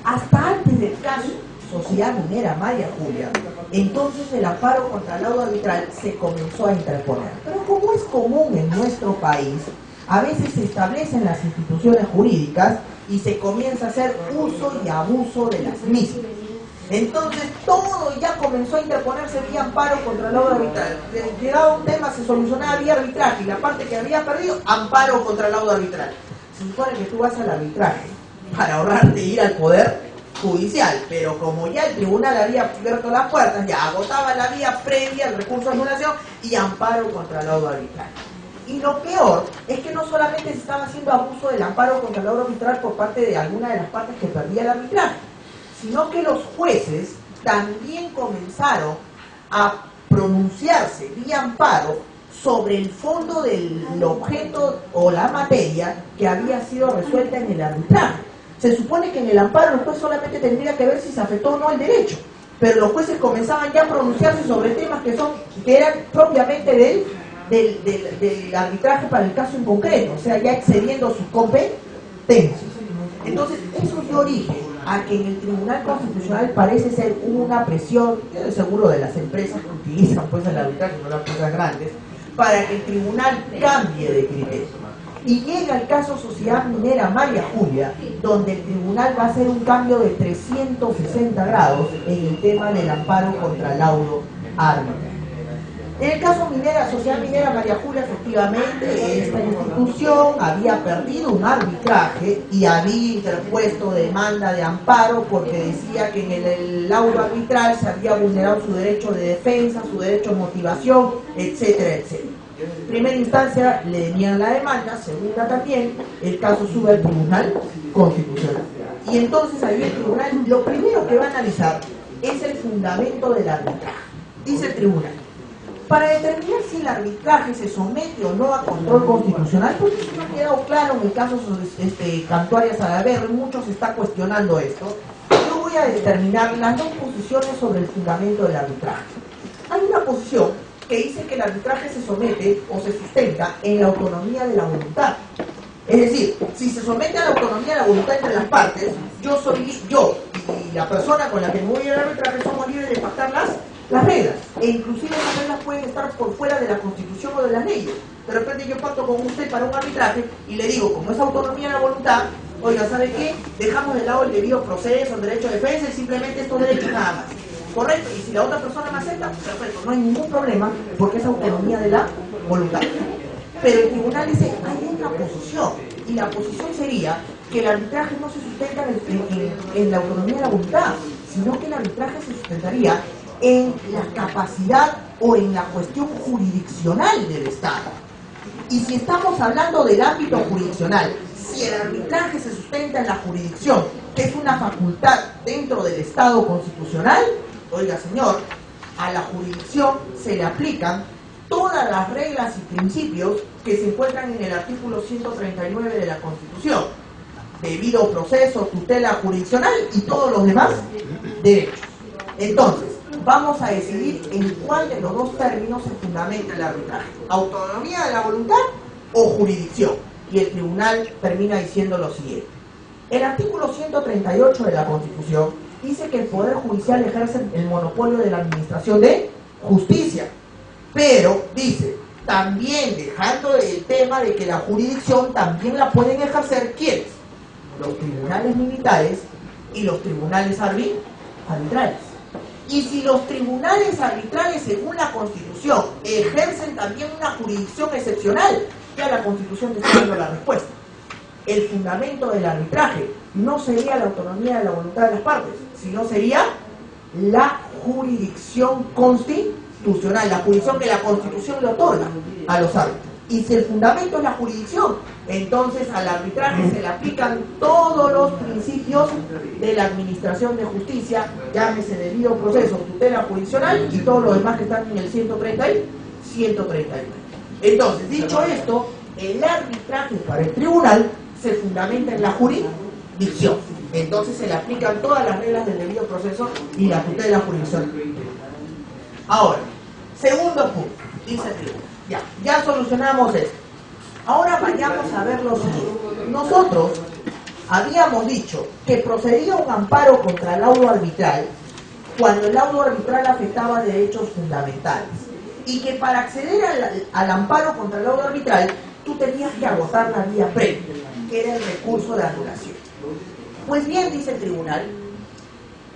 Hasta antes del caso Sociedad Minera María Julia, entonces el amparo contra el laudo arbitral se comenzó a interponer. Pero como es común en nuestro país, a veces se establecen las instituciones jurídicas y se comienza a hacer uso y abuso de las mismas. Entonces todo ya comenzó a interponerse vía amparo contra el laudo arbitral. Llegaba un tema, se solucionaba vía arbitraje, y la parte que había perdido, amparo contra el laudo arbitral. Se supone que tú vas al arbitraje para ahorrarte ir al poder judicial, pero como ya el tribunal había abierto las puertas, ya agotaba la vía previa, el recurso de anulación y amparo contra el laudo arbitral. Y lo peor es que no solamente se estaba haciendo abuso del amparo contra el laudo arbitral por parte de alguna de las partes que perdía el arbitraje, sino que los jueces también comenzaron a pronunciarse vía amparo sobre el fondo del objeto o la materia que había sido resuelta en el arbitraje. Se supone que en el amparo el juez solamente tendría que ver si se afectó o no el derecho, pero los jueces comenzaban ya a pronunciarse sobre temas que eran propiamente del arbitraje para el caso en concreto, o sea, ya excediendo sus competencias. Entonces, eso dio origen a que en el Tribunal Constitucional parece ser una presión, yo estoy seguro, de las empresas que utilizan pues el arbitraje, no las cosas grandes, para que el tribunal cambie de criterio. Y llega el caso Sociedad Minera María Julia, donde el tribunal va a hacer un cambio de 360 grados en el tema del amparo contra el laudo arbitral. En el caso Sociedad Minera María Julia, efectivamente, esta institución había perdido un arbitraje y había interpuesto demanda de amparo porque decía que en el laudo arbitral se había vulnerado su derecho de defensa, su derecho de motivación, etcétera, etcétera. En primera instancia le denían la demanda, segunda también, el caso sube al Tribunal Constitucional. Y entonces ahí el tribunal lo primero que va a analizar es el fundamento del arbitraje. Dice el tribunal: para determinar si el arbitraje se somete o no a control constitucional, porque eso no ha quedado claro en el caso Cantuaria Salaverry, mucho se está cuestionando esto, yo voy a determinar las dos posiciones sobre el fundamento del arbitraje. Hay una posición que dice que el arbitraje se somete o se sustenta en la autonomía de la voluntad. Es decir, si se somete a la autonomía de la voluntad entre las partes, yo y la persona con la que me voy al arbitraje somos libres de pactar las reglas, e inclusive las reglas pueden estar por fuera de la Constitución o de las leyes. De repente yo pacto con usted para un arbitraje y le digo, como es autonomía de la voluntad, oiga, ¿sabe qué? Dejamos de lado el debido proceso, el derecho de defensa y simplemente estos derechos nada más. Correcto, y si la otra persona me acepta, perfecto, no hay ningún problema porque es autonomía de la voluntad. Pero el tribunal dice, hay una posición, y la posición sería que el arbitraje no se sustenta en la autonomía de la voluntad, sino que el arbitraje se sustentaría en la capacidad o en la cuestión jurisdiccional del Estado. Y si estamos hablando del ámbito jurisdiccional, si el arbitraje se sustenta en la jurisdicción, que es una facultad dentro del Estado constitucional, oiga señor, a la jurisdicción se le aplican todas las reglas y principios que se encuentran en el artículo 139 de la Constitución: debido proceso, tutela jurisdiccional y todos los demás derechos. Entonces, vamos a decidir en cuál de los dos términos se fundamenta el arbitraje: autonomía de la voluntad o jurisdicción. Y el tribunal termina diciendo lo siguiente: el artículo 138 de la Constitución dice que el Poder Judicial ejerce el monopolio de la administración de justicia, pero dice, también dejando el tema de que la jurisdicción también la pueden ejercer ¿quiénes? Los tribunales militares y los tribunales arbitrales. Y si los tribunales arbitrales, según la Constitución, ejercen también una jurisdicción excepcional, ya la Constitución te está dando la respuesta. El fundamento del arbitraje no sería la autonomía de la voluntad de las partes, sino sería la jurisdicción constitucional, la jurisdicción que la Constitución le otorga a los árbitros. Y si el fundamento es la jurisdicción, entonces al arbitraje se le aplican todos los principios de la administración de justicia, llámese debido proceso, tutela jurisdiccional y todo lo demás que están en el 130 y 139. Entonces, dicho esto, el arbitraje para el tribunal se fundamenta en la jurisdicción. Entonces se le aplican todas las reglas del debido proceso y la tutela jurisdiccional. Ahora, segundo punto, dice el tribunal. Ya solucionamos esto. Ahora vayamos a ver lo siguiente. Nosotros habíamos dicho que procedía un amparo contra el laudo arbitral cuando el laudo arbitral afectaba derechos fundamentales, y que para acceder al amparo contra el laudo arbitral tú tenías que agotar la vía previa, que era el recurso de anulación. Pues bien, dice el tribunal,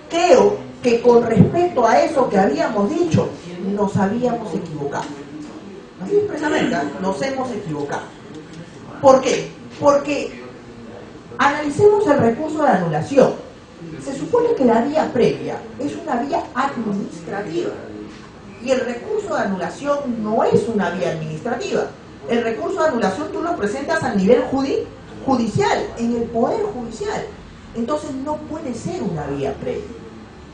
creo que con respecto a eso que habíamos dicho, nos habíamos equivocado. Así expresamente, nos hemos equivocado. ¿Por qué? Porque analicemos el recurso de anulación. Se supone que la vía previa es una vía administrativa y el recurso de anulación no es una vía administrativa. El recurso de anulación tú lo presentas a nivel judicial, en el Poder Judicial. Entonces no puede ser una vía previa.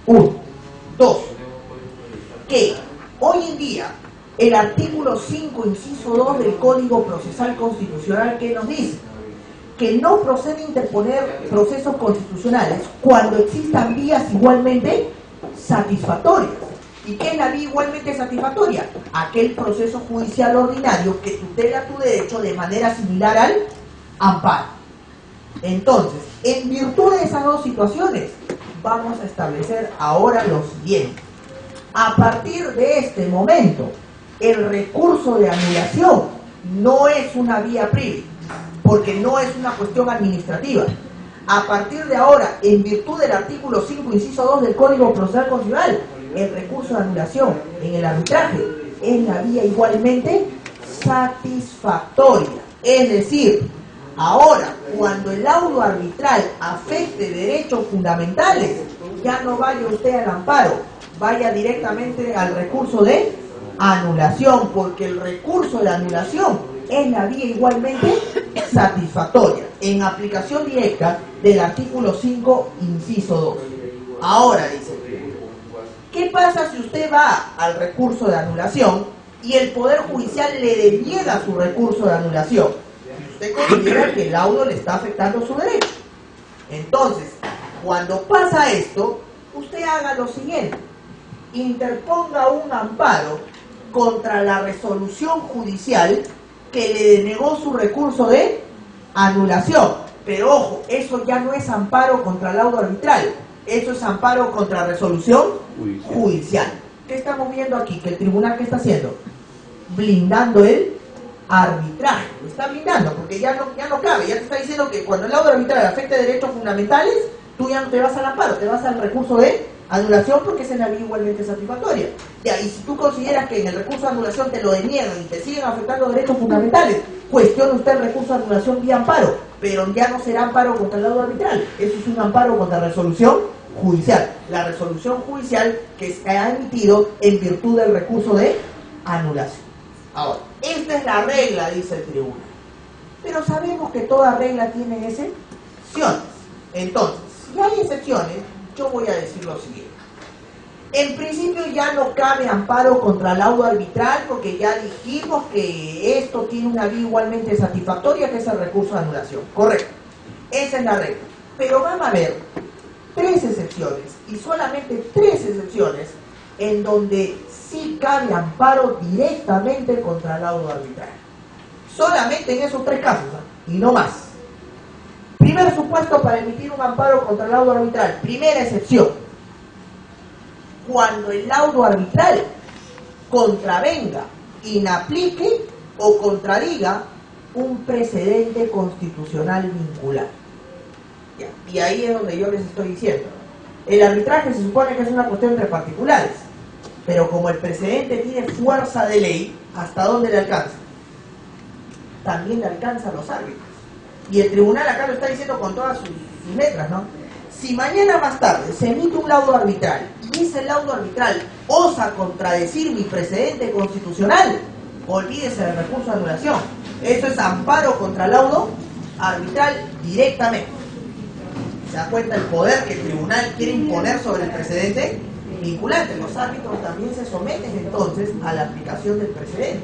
Uno. Dos. Que hoy en día el artículo 5, inciso 2 del Código Procesal Constitucional, que nos dice que no procede interponer procesos constitucionales cuando existan vías igualmente satisfactorias. ¿Y qué es la vía igualmente satisfactoria? Aquel proceso judicial ordinario que tutela tu derecho de manera similar al amparo. Entonces, en virtud de esas dos situaciones, vamos a establecer ahora lo siguiente. A partir de este momento, el recurso de anulación no es una vía previa, porque no es una cuestión administrativa. A partir de ahora, en virtud del artículo 5, inciso 2 del Código Procesal Constitucional, el recurso de anulación en el arbitraje es la vía igualmente satisfactoria. Es decir, ahora, cuando el laudo arbitral afecte derechos fundamentales, ya no vaya usted al amparo, vaya directamente al recurso de anulación, porque el recurso de anulación es la vía igualmente satisfactoria, en aplicación directa del artículo 5, inciso 2. Ahora dice, ¿qué pasa si usted va al recurso de anulación y el Poder Judicial le deniega su recurso de anulación? Si usted considera que el laudo le está afectando su derecho. Entonces, cuando pasa esto, usted haga lo siguiente: interponga un amparo contra la resolución judicial que le denegó su recurso de anulación. Pero ojo, eso ya no es amparo contra laudo arbitral, eso es amparo contra resolución judicial. ¿Qué estamos viendo aquí? Que el tribunal, ¿qué está haciendo? Blindando el arbitraje. Lo está blindando, porque ya no cabe, ya te está diciendo que cuando el laudo arbitral afecta derechos fundamentales, tú ya no te vas al amparo, te vas al recurso de anulación, porque es en la vía igualmente satisfactoria. Ya, y si tú consideras que en el recurso de anulación te lo deniegan y te siguen afectando derechos fundamentales, cuestiona usted el recurso de anulación vía amparo, pero ya no será amparo contra el laudo arbitral, eso es un amparo contra resolución judicial. La resolución judicial que se ha emitido en virtud del recurso de anulación. Ahora, esta es la regla, dice el tribunal. Pero sabemos que toda regla tiene excepciones. Entonces, si hay excepciones, yo voy a decir lo siguiente. En principio ya no cabe amparo contra laudo arbitral, porque ya dijimos que esto tiene una vía igualmente satisfactoria, que es el recurso de anulación. Correcto. Esa es la regla. Pero van a haber 3 excepciones, y solamente 3 excepciones, en donde sí cabe amparo directamente contra el laudo arbitral. Solamente en esos 3 casos, y no más. Primer supuesto para emitir un amparo contra el laudo arbitral. Primera excepción. Cuando el laudo arbitral contravenga, inaplique o contradiga un precedente constitucional vinculante. Y ahí es donde yo les estoy diciendo. El arbitraje se supone que es una cuestión entre particulares, pero como el precedente tiene fuerza de ley, ¿hasta dónde le alcanza? También le alcanza a los árbitros. Y el tribunal acá lo está diciendo con todas sus letras, ¿no? Si mañana más tarde se emite un laudo arbitral y ese laudo arbitral osa contradecir mi precedente constitucional, olvídese del recurso de anulación. Eso es amparo contra laudo arbitral directamente. ¿Se da cuenta el poder que el tribunal quiere imponer sobre el precedente vinculante? Los árbitros también se someten entonces a la aplicación del precedente.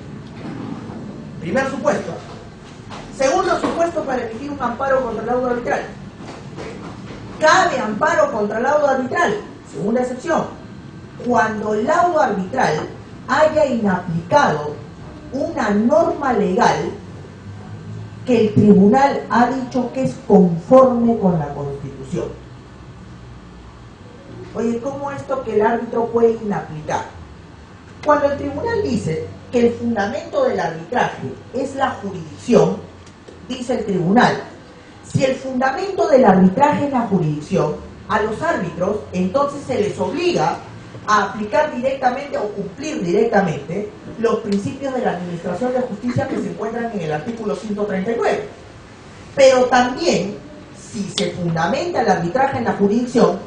Primer supuesto. Segundo supuesto para emitir un amparo contra el laudo arbitral. Cabe amparo contra el laudo arbitral. Segunda excepción. Cuando el laudo arbitral haya inaplicado una norma legal que el tribunal ha dicho que es conforme con la Constitución. Oye, ¿cómo esto que el árbitro puede inaplicar? Cuando el tribunal dice que el fundamento del arbitraje es la jurisdicción, dice el tribunal, si el fundamento del arbitraje es la jurisdicción, a los árbitros entonces se les obliga a aplicar directamente o cumplir directamente los principios de la administración de justicia que se encuentran en el artículo 139. Pero también, si se fundamenta el arbitraje en la jurisdicción,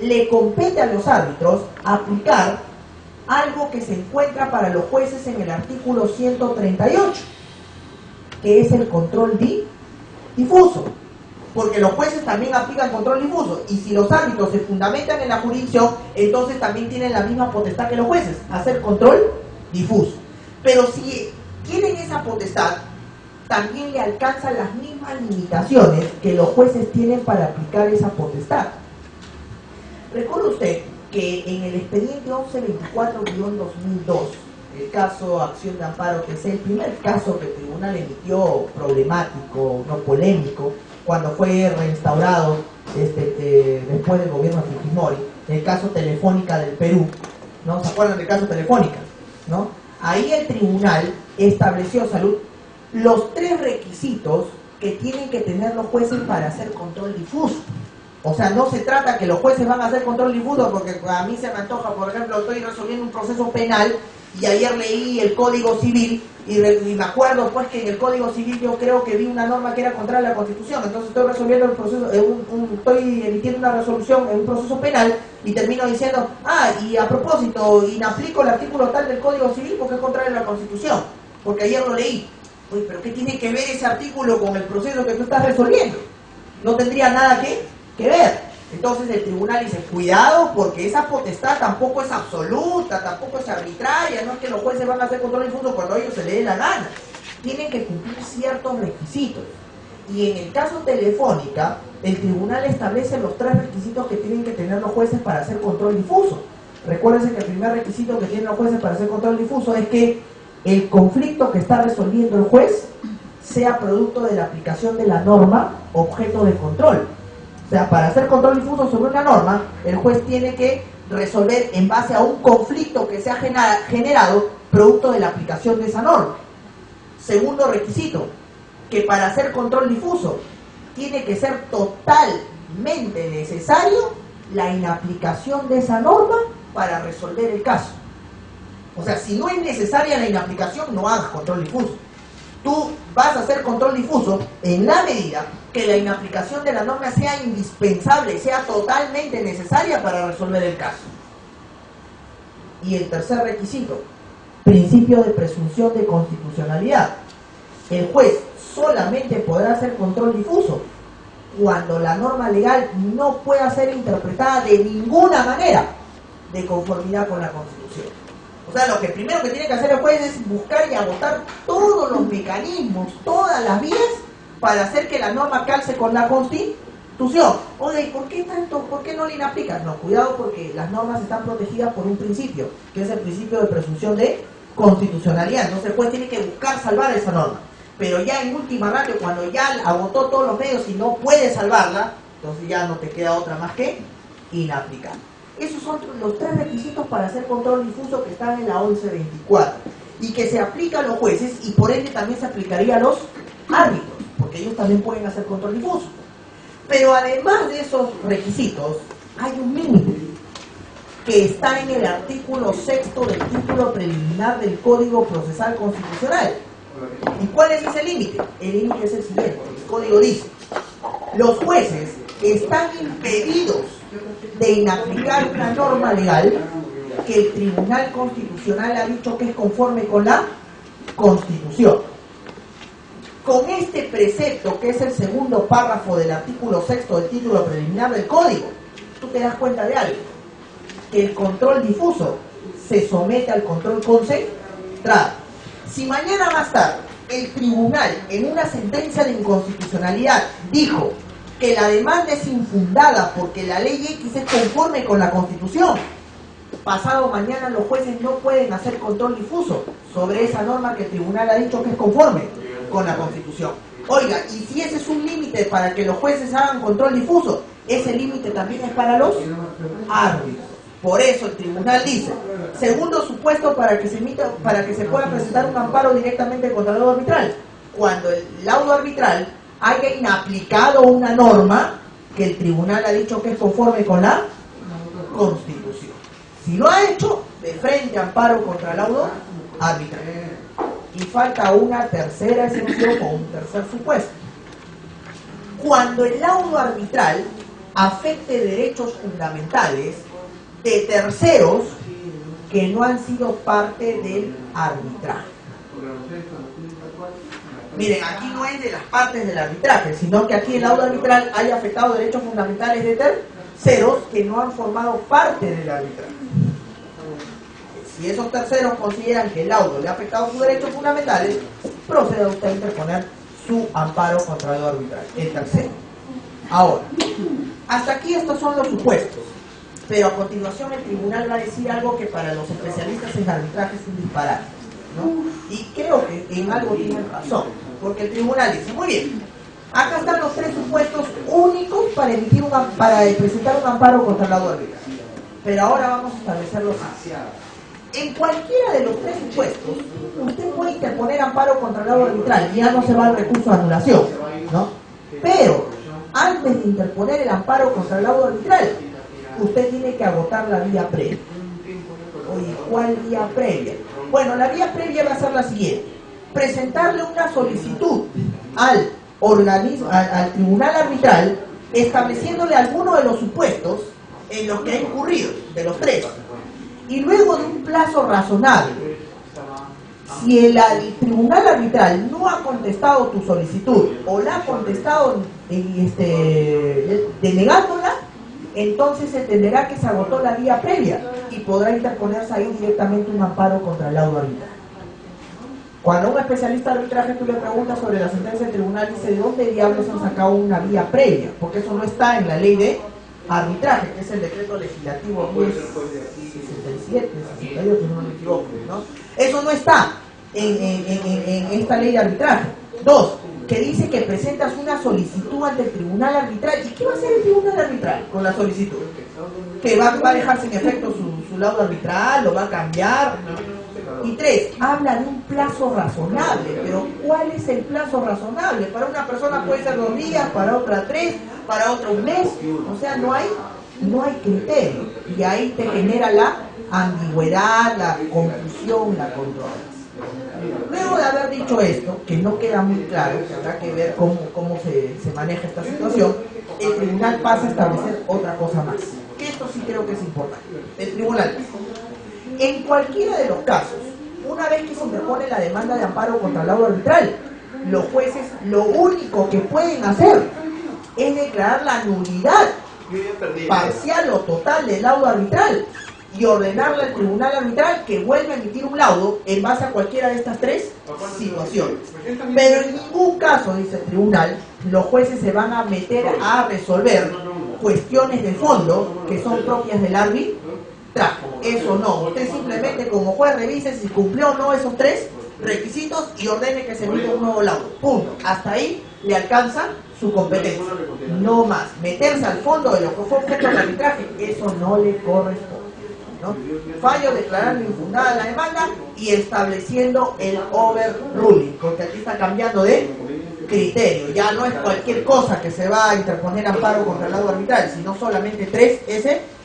le compete a los árbitros aplicar algo que se encuentra para los jueces en el artículo 138, que es el control difuso. Porque los jueces también aplican control difuso, y si los árbitros se fundamentan en la jurisdicción, entonces también tienen la misma potestad que los jueces, hacer control difuso. Pero si tienen esa potestad, también le alcanzan las mismas limitaciones que los jueces tienen para aplicar esa potestad. Recuerde usted que en el expediente 1124-2002, el caso Acción de Amparo, que es el primer caso que el tribunal emitió problemático, no polémico, cuando fue reinstaurado después del gobierno de Fujimori, el caso Telefónica del Perú, ¿no? ¿Se acuerdan del caso Telefónica? ¿No? Ahí el tribunal estableció, Salud, los 3 requisitos que tienen que tener los jueces para hacer control difuso. O sea, no se trata que los jueces van a hacer control difuso porque a mí se me antoja, por ejemplo, estoy resolviendo un proceso penal y ayer leí el Código Civil y me acuerdo pues que en el Código Civil yo creo que vi una norma que era contraria a la Constitución, entonces estoy resolviendo el proceso, estoy emitiendo una resolución en un proceso penal y termino diciendo, y a propósito, inaplico el artículo tal del Código Civil porque es contrario a la Constitución, porque ayer lo leí. Oye, pero ¿qué tiene que ver ese artículo con el proceso que tú estás resolviendo? No tendría nada que ver. Entonces el tribunal dice, cuidado, porque esa potestad tampoco es absoluta, tampoco es arbitraria, no es que los jueces van a hacer control difuso cuando a ellos se les dé la gana. Tienen que cumplir ciertos requisitos. Y en el caso Telefónica, el tribunal establece los 3 requisitos que tienen que tener los jueces para hacer control difuso. Recuérdense que el primer requisito que tienen los jueces para hacer control difuso es que el conflicto que está resolviendo el juez sea producto de la aplicación de la norma objeto de control. O sea, para hacer control difuso sobre una norma, el juez tiene que resolver en base a un conflicto que se ha generado producto de la aplicación de esa norma. Segundo requisito, que para hacer control difuso tiene que ser totalmente necesario la inaplicación de esa norma para resolver el caso. O sea, si no es necesaria la inaplicación, no hagas control difuso. Tú vas a hacer control difuso en la medida que la inaplicación de la norma sea indispensable, sea totalmente necesaria para resolver el caso. Y el tercer requisito, principio de presunción de constitucionalidad. El juez solamente podrá hacer control difuso cuando la norma legal no pueda ser interpretada de ninguna manera de conformidad con la Constitución. O sea, lo que primero que tiene que hacer el juez es buscar y agotar todos los mecanismos, todas las vías para hacer que la norma calce con la Constitución Constitución. Oye, ¿por qué tanto? ¿Por qué no le inaplican? No, cuidado, porque las normas están protegidas por un principio, que es el principio de presunción de constitucionalidad. Entonces, pues tiene que buscar salvar esa norma. Pero ya en última ratio, cuando ya agotó todos los medios y no puede salvarla, entonces ya no te queda otra más que inaplicar. Esos son los 3 requisitos para hacer control difuso que están en la 1124 y que se aplica a los jueces y por ende también se aplicaría a los árbitros, porque ellos también pueden hacer control difuso. Pero además de esos requisitos, hay un límite que está en el artículo 6º del título preliminar del Código Procesal Constitucional. ¿Y cuál es ese límite? El límite es el siguiente. El código dice: los jueces están impedidos de inaplicar una norma legal que el Tribunal Constitucional ha dicho que es conforme con la Constitución. Con este precepto, que es el segundo párrafo del artículo 6º del título preliminar del Código, tú te das cuenta de algo, que el control difuso se somete al control concentrado. Si mañana más tarde el tribunal, en una sentencia de inconstitucionalidad, dijo que la demanda es infundada porque la ley X es conforme con la Constitución, pasado mañana los jueces no pueden hacer control difuso sobre esa norma que el tribunal ha dicho que es conforme con la Constitución. Oiga, y si ese es un límite para que los jueces hagan control difuso, ese límite también es para los árbitros. Por eso el tribunal dice: segundo supuesto para que se pueda presentar un amparo directamente contra el laudo arbitral, cuando el laudo arbitral haya inaplicado una norma que el tribunal ha dicho que es conforme con la Constitución. Si lo ha hecho, de frente amparo contra el laudo arbitral. Y falta una tercera excepción o un tercer supuesto. Cuando el laudo arbitral afecte derechos fundamentales de terceros que no han sido parte del arbitraje. Miren, aquí no es de las partes del arbitraje, sino que aquí el laudo arbitral haya afectado derechos fundamentales de terceros que no han formado parte del arbitraje. Si esos terceros consideran que el laudo le ha afectado sus derechos fundamentales, proceda usted a interponer su amparo contra el laudo arbitral, el tercero. Ahora, hasta aquí estos son los supuestos. Pero a continuación el tribunal va a decir algo que para los especialistas en arbitraje es un disparate, ¿no? Y creo que en algo tienen razón, porque el tribunal dice: muy bien, acá están los 3 supuestos únicos para presentar un amparo contra el laudo arbitral. Pero ahora vamos a establecerlos así. En cualquiera de los 3 supuestos, usted puede interponer amparo contra el laudo arbitral y ya no se va al recurso de anulación, ¿no? Pero antes de interponer el amparo contra el laudo arbitral, usted tiene que agotar la vía previa. Oye, ¿cuál vía previa? Bueno, la vía previa va a ser la siguiente: presentarle una solicitud al tribunal arbitral estableciéndole alguno de los supuestos en los que ha incurrido, de los 3, y luego de un plazo razonable. Si el tribunal arbitral no ha contestado tu solicitud o la ha contestado denegándola, entonces se entenderá que se agotó la vía previa y podrá interponerse ahí directamente un amparo contra el laudo arbitral. Cuando a un especialista de arbitraje tú le preguntas sobre la sentencia del tribunal, dice: ¿de dónde diablos han sacado una vía previa? Porque eso no está en la ley de arbitraje, que es el decreto legislativo 1067, 68, si no me equivoco, ¿no? Eso no está en esta ley de arbitraje. 2, que dice que presentas una solicitud ante el tribunal arbitral. ¿Y qué va a hacer el tribunal arbitral con la solicitud? ¿Que va a dejar sin efecto su laudo arbitral? ¿Lo va a cambiar? Y 3, habla de un plazo razonable. Pero ¿cuál es el plazo razonable? Para una persona puede ser 2 días, para otra 3, para otra 1 mes. O sea, no hay criterio. Y ahí te genera la ambigüedad, la confusión, la controversia. Luego de haber dicho esto, que no queda muy claro, que habrá que ver cómo se maneja esta situación, el tribunal pasa a establecer otra cosa más, que esto sí creo que es importante. El tribunal, en cualquiera de los casos, una vez que se interpone la demanda de amparo contra el laudo arbitral, los jueces lo único que pueden hacer es declarar la nulidad parcial o total del laudo arbitral y ordenarle al tribunal arbitral que vuelva a emitir un laudo en base a cualquiera de estas tres situaciones. Pero en ningún caso, dice el tribunal, los jueces se van a meter a resolver cuestiones de fondo que son propias del arbitraje. Eso no, usted simplemente como juez revise si cumplió o no esos tres requisitos y ordene que se emita un nuevo laudo. Punto. Hasta ahí le alcanza su competencia. No más. Meterse al fondo de lo que fue objeto del arbitraje, eso no le corresponde, ¿no? Fallo declarando infundada la demanda y estableciendo el overruling, porque aquí está cambiando de criterio. Ya no es cualquier cosa que se va a interponer amparo contra el laudo arbitral, sino solamente tres excepciones.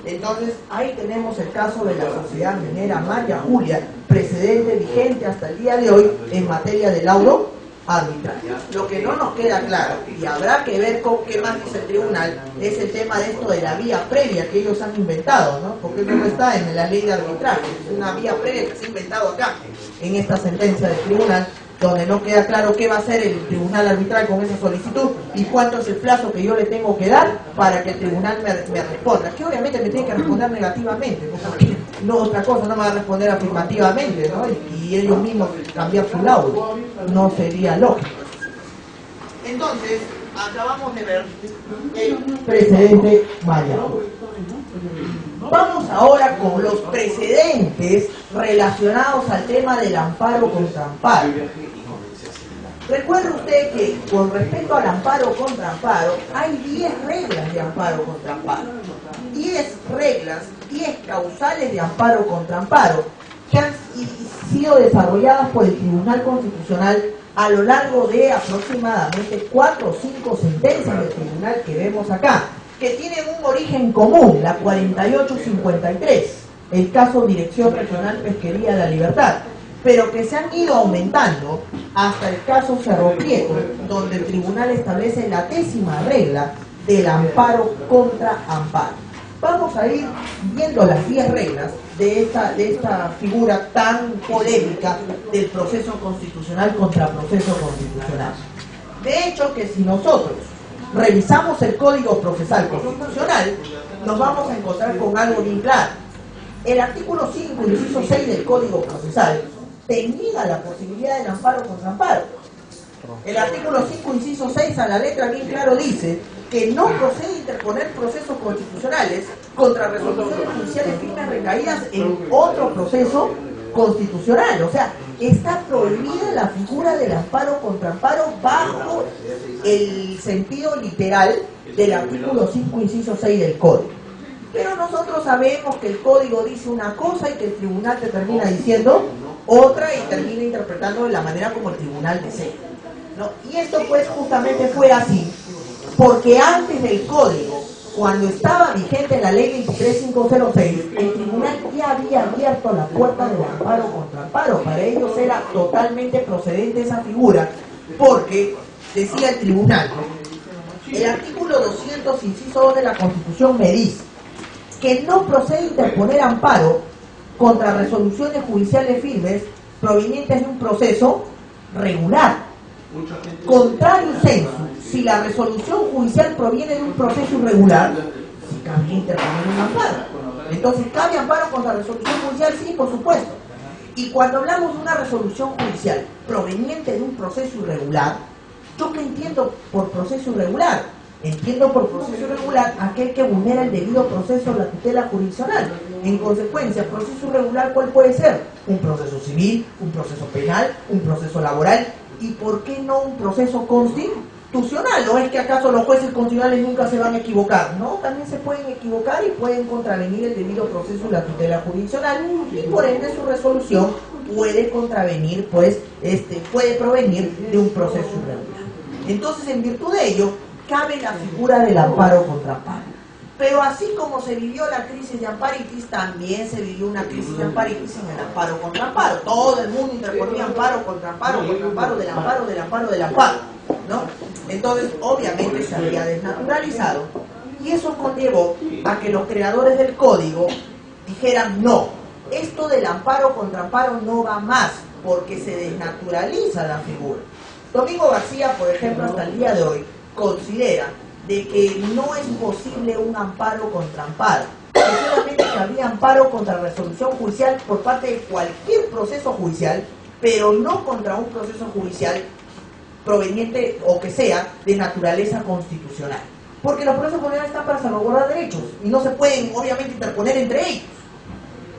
Entonces, ahí tenemos el caso de la sociedad minera María Julia, precedente vigente hasta el día de hoy en materia de laudo arbitral. Lo que no nos queda claro, y habrá que ver con qué más dice el tribunal, es el tema de esto de la vía previa que ellos han inventado, ¿no? Porque eso no está en la ley de arbitraje, es una vía previa que se ha inventado acá, en esta sentencia del tribunal, donde no queda claro qué va a hacer el tribunal arbitral con esa solicitud y cuánto es el plazo que yo le tengo que dar para que el tribunal me responda. Que obviamente me tiene que responder negativamente, ¿no? Porque no otra cosa, no me va a responder afirmativamente, ¿no? Y ellos mismos cambiar su laudo. No sería lógico. Entonces, acabamos de ver el precedente variado. Vamos ahora con los precedentes relacionados al tema del amparo contra amparo. Recuerde usted que con respecto al amparo contra amparo, hay 10 reglas de amparo contra amparo. 10 reglas, 10 causales de amparo contra amparo, que han sido desarrolladas por el Tribunal Constitucional a lo largo de aproximadamente 4 o 5 sentencias del tribunal que vemos acá, que tienen un origen común, la 4853, el caso Dirección Regional Pesquería de la Libertad, pero que se han ido aumentando hasta el caso Cerro Prieto, donde el tribunal establece la 10ª regla del amparo contra amparo. Vamos a ir viendo las 10 reglas de esta figura tan polémica del proceso constitucional contra proceso constitucional. De hecho, que si nosotros revisamos el Código Procesal Constitucional, nos vamos a encontrar con algo bien claro. El artículo 5, inciso 6 del Código Procesal te niega la posibilidad del amparo contra amparo. El artículo 5, inciso 6, a la letra bien claro dice que no procede interponer procesos constitucionales contra resoluciones judiciales firmes recaídas en otro proceso constitucional. O sea, está prohibida la figura del amparo contra amparo bajo el sentido literal del artículo 5, inciso 6 del Código. Pero nosotros sabemos que el Código dice una cosa y que el tribunal te termina diciendo otra y termina interpretando de la manera como el tribunal desea, ¿no? Y esto pues justamente fue así, porque antes del Código, cuando estaba vigente la ley 23506, el tribunal ya había abierto la puerta del amparo contra amparo. Para ellos era totalmente procedente esa figura, porque decía el tribunal, el artículo 200, inciso 2 de la Constitución me dice que no procede interponer amparo contra resoluciones judiciales firmes provenientes de un proceso regular. Contrario sensu, si la resolución judicial proviene de un proceso irregular, si cabe interponer un amparo. Entonces, ¿cabe amparo contra resolución judicial? Sí, por supuesto. Y cuando hablamos de una resolución judicial proveniente de un proceso irregular, ¿yo qué entiendo por proceso irregular? Entiendo por proceso irregular aquel que vulnera el debido proceso de la tutela jurisdiccional. En consecuencia, proceso irregular, ¿cuál puede ser? Un proceso civil, un proceso penal, un proceso laboral, y ¿por qué no un proceso constitucional? ¿No es que acaso los jueces constitucionales nunca se van a equivocar? No, también se pueden equivocar y pueden contravenir el debido proceso de la tutela jurisdiccional, y por ende su resolución puede contravenir, pues, puede provenir de un proceso irregular. Entonces, en virtud de ello, cabe la figura del amparo contra amparo. Pero así como se vivió la crisis de amparitis, también se vivió una crisis de amparitis en el amparo contra amparo. Todo el mundo interponía amparo contra amparo, contra amparo, del amparo, del amparo, del amparo, ¿no? Entonces, obviamente se había desnaturalizado, y eso conllevó a que los creadores del código dijeran, no, esto del amparo contra amparo no va más, porque se desnaturaliza la figura. Domingo García, por ejemplo, hasta el día de hoy, considera de que no es posible un amparo contra amparo, que solamente cabría amparo contra resolución judicial por parte de cualquier proceso judicial, pero no contra un proceso judicial proveniente o que sea de naturaleza constitucional. Porque los procesos judiciales están para salvaguardar derechos y no se pueden obviamente interponer entre ellos.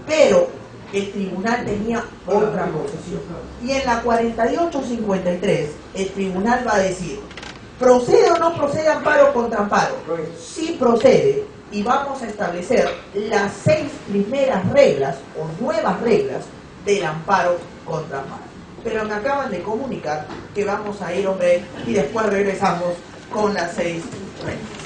Pero el tribunal tenía otra posición. Y en la 4853 el tribunal va a decir, ¿procede o no procede amparo contra amparo? Sí procede, y vamos a establecer las 6 primeras reglas o nuevas reglas del amparo contra amparo. Pero me acaban de comunicar que vamos a ir, hombre, y después regresamos con las 6 reglas.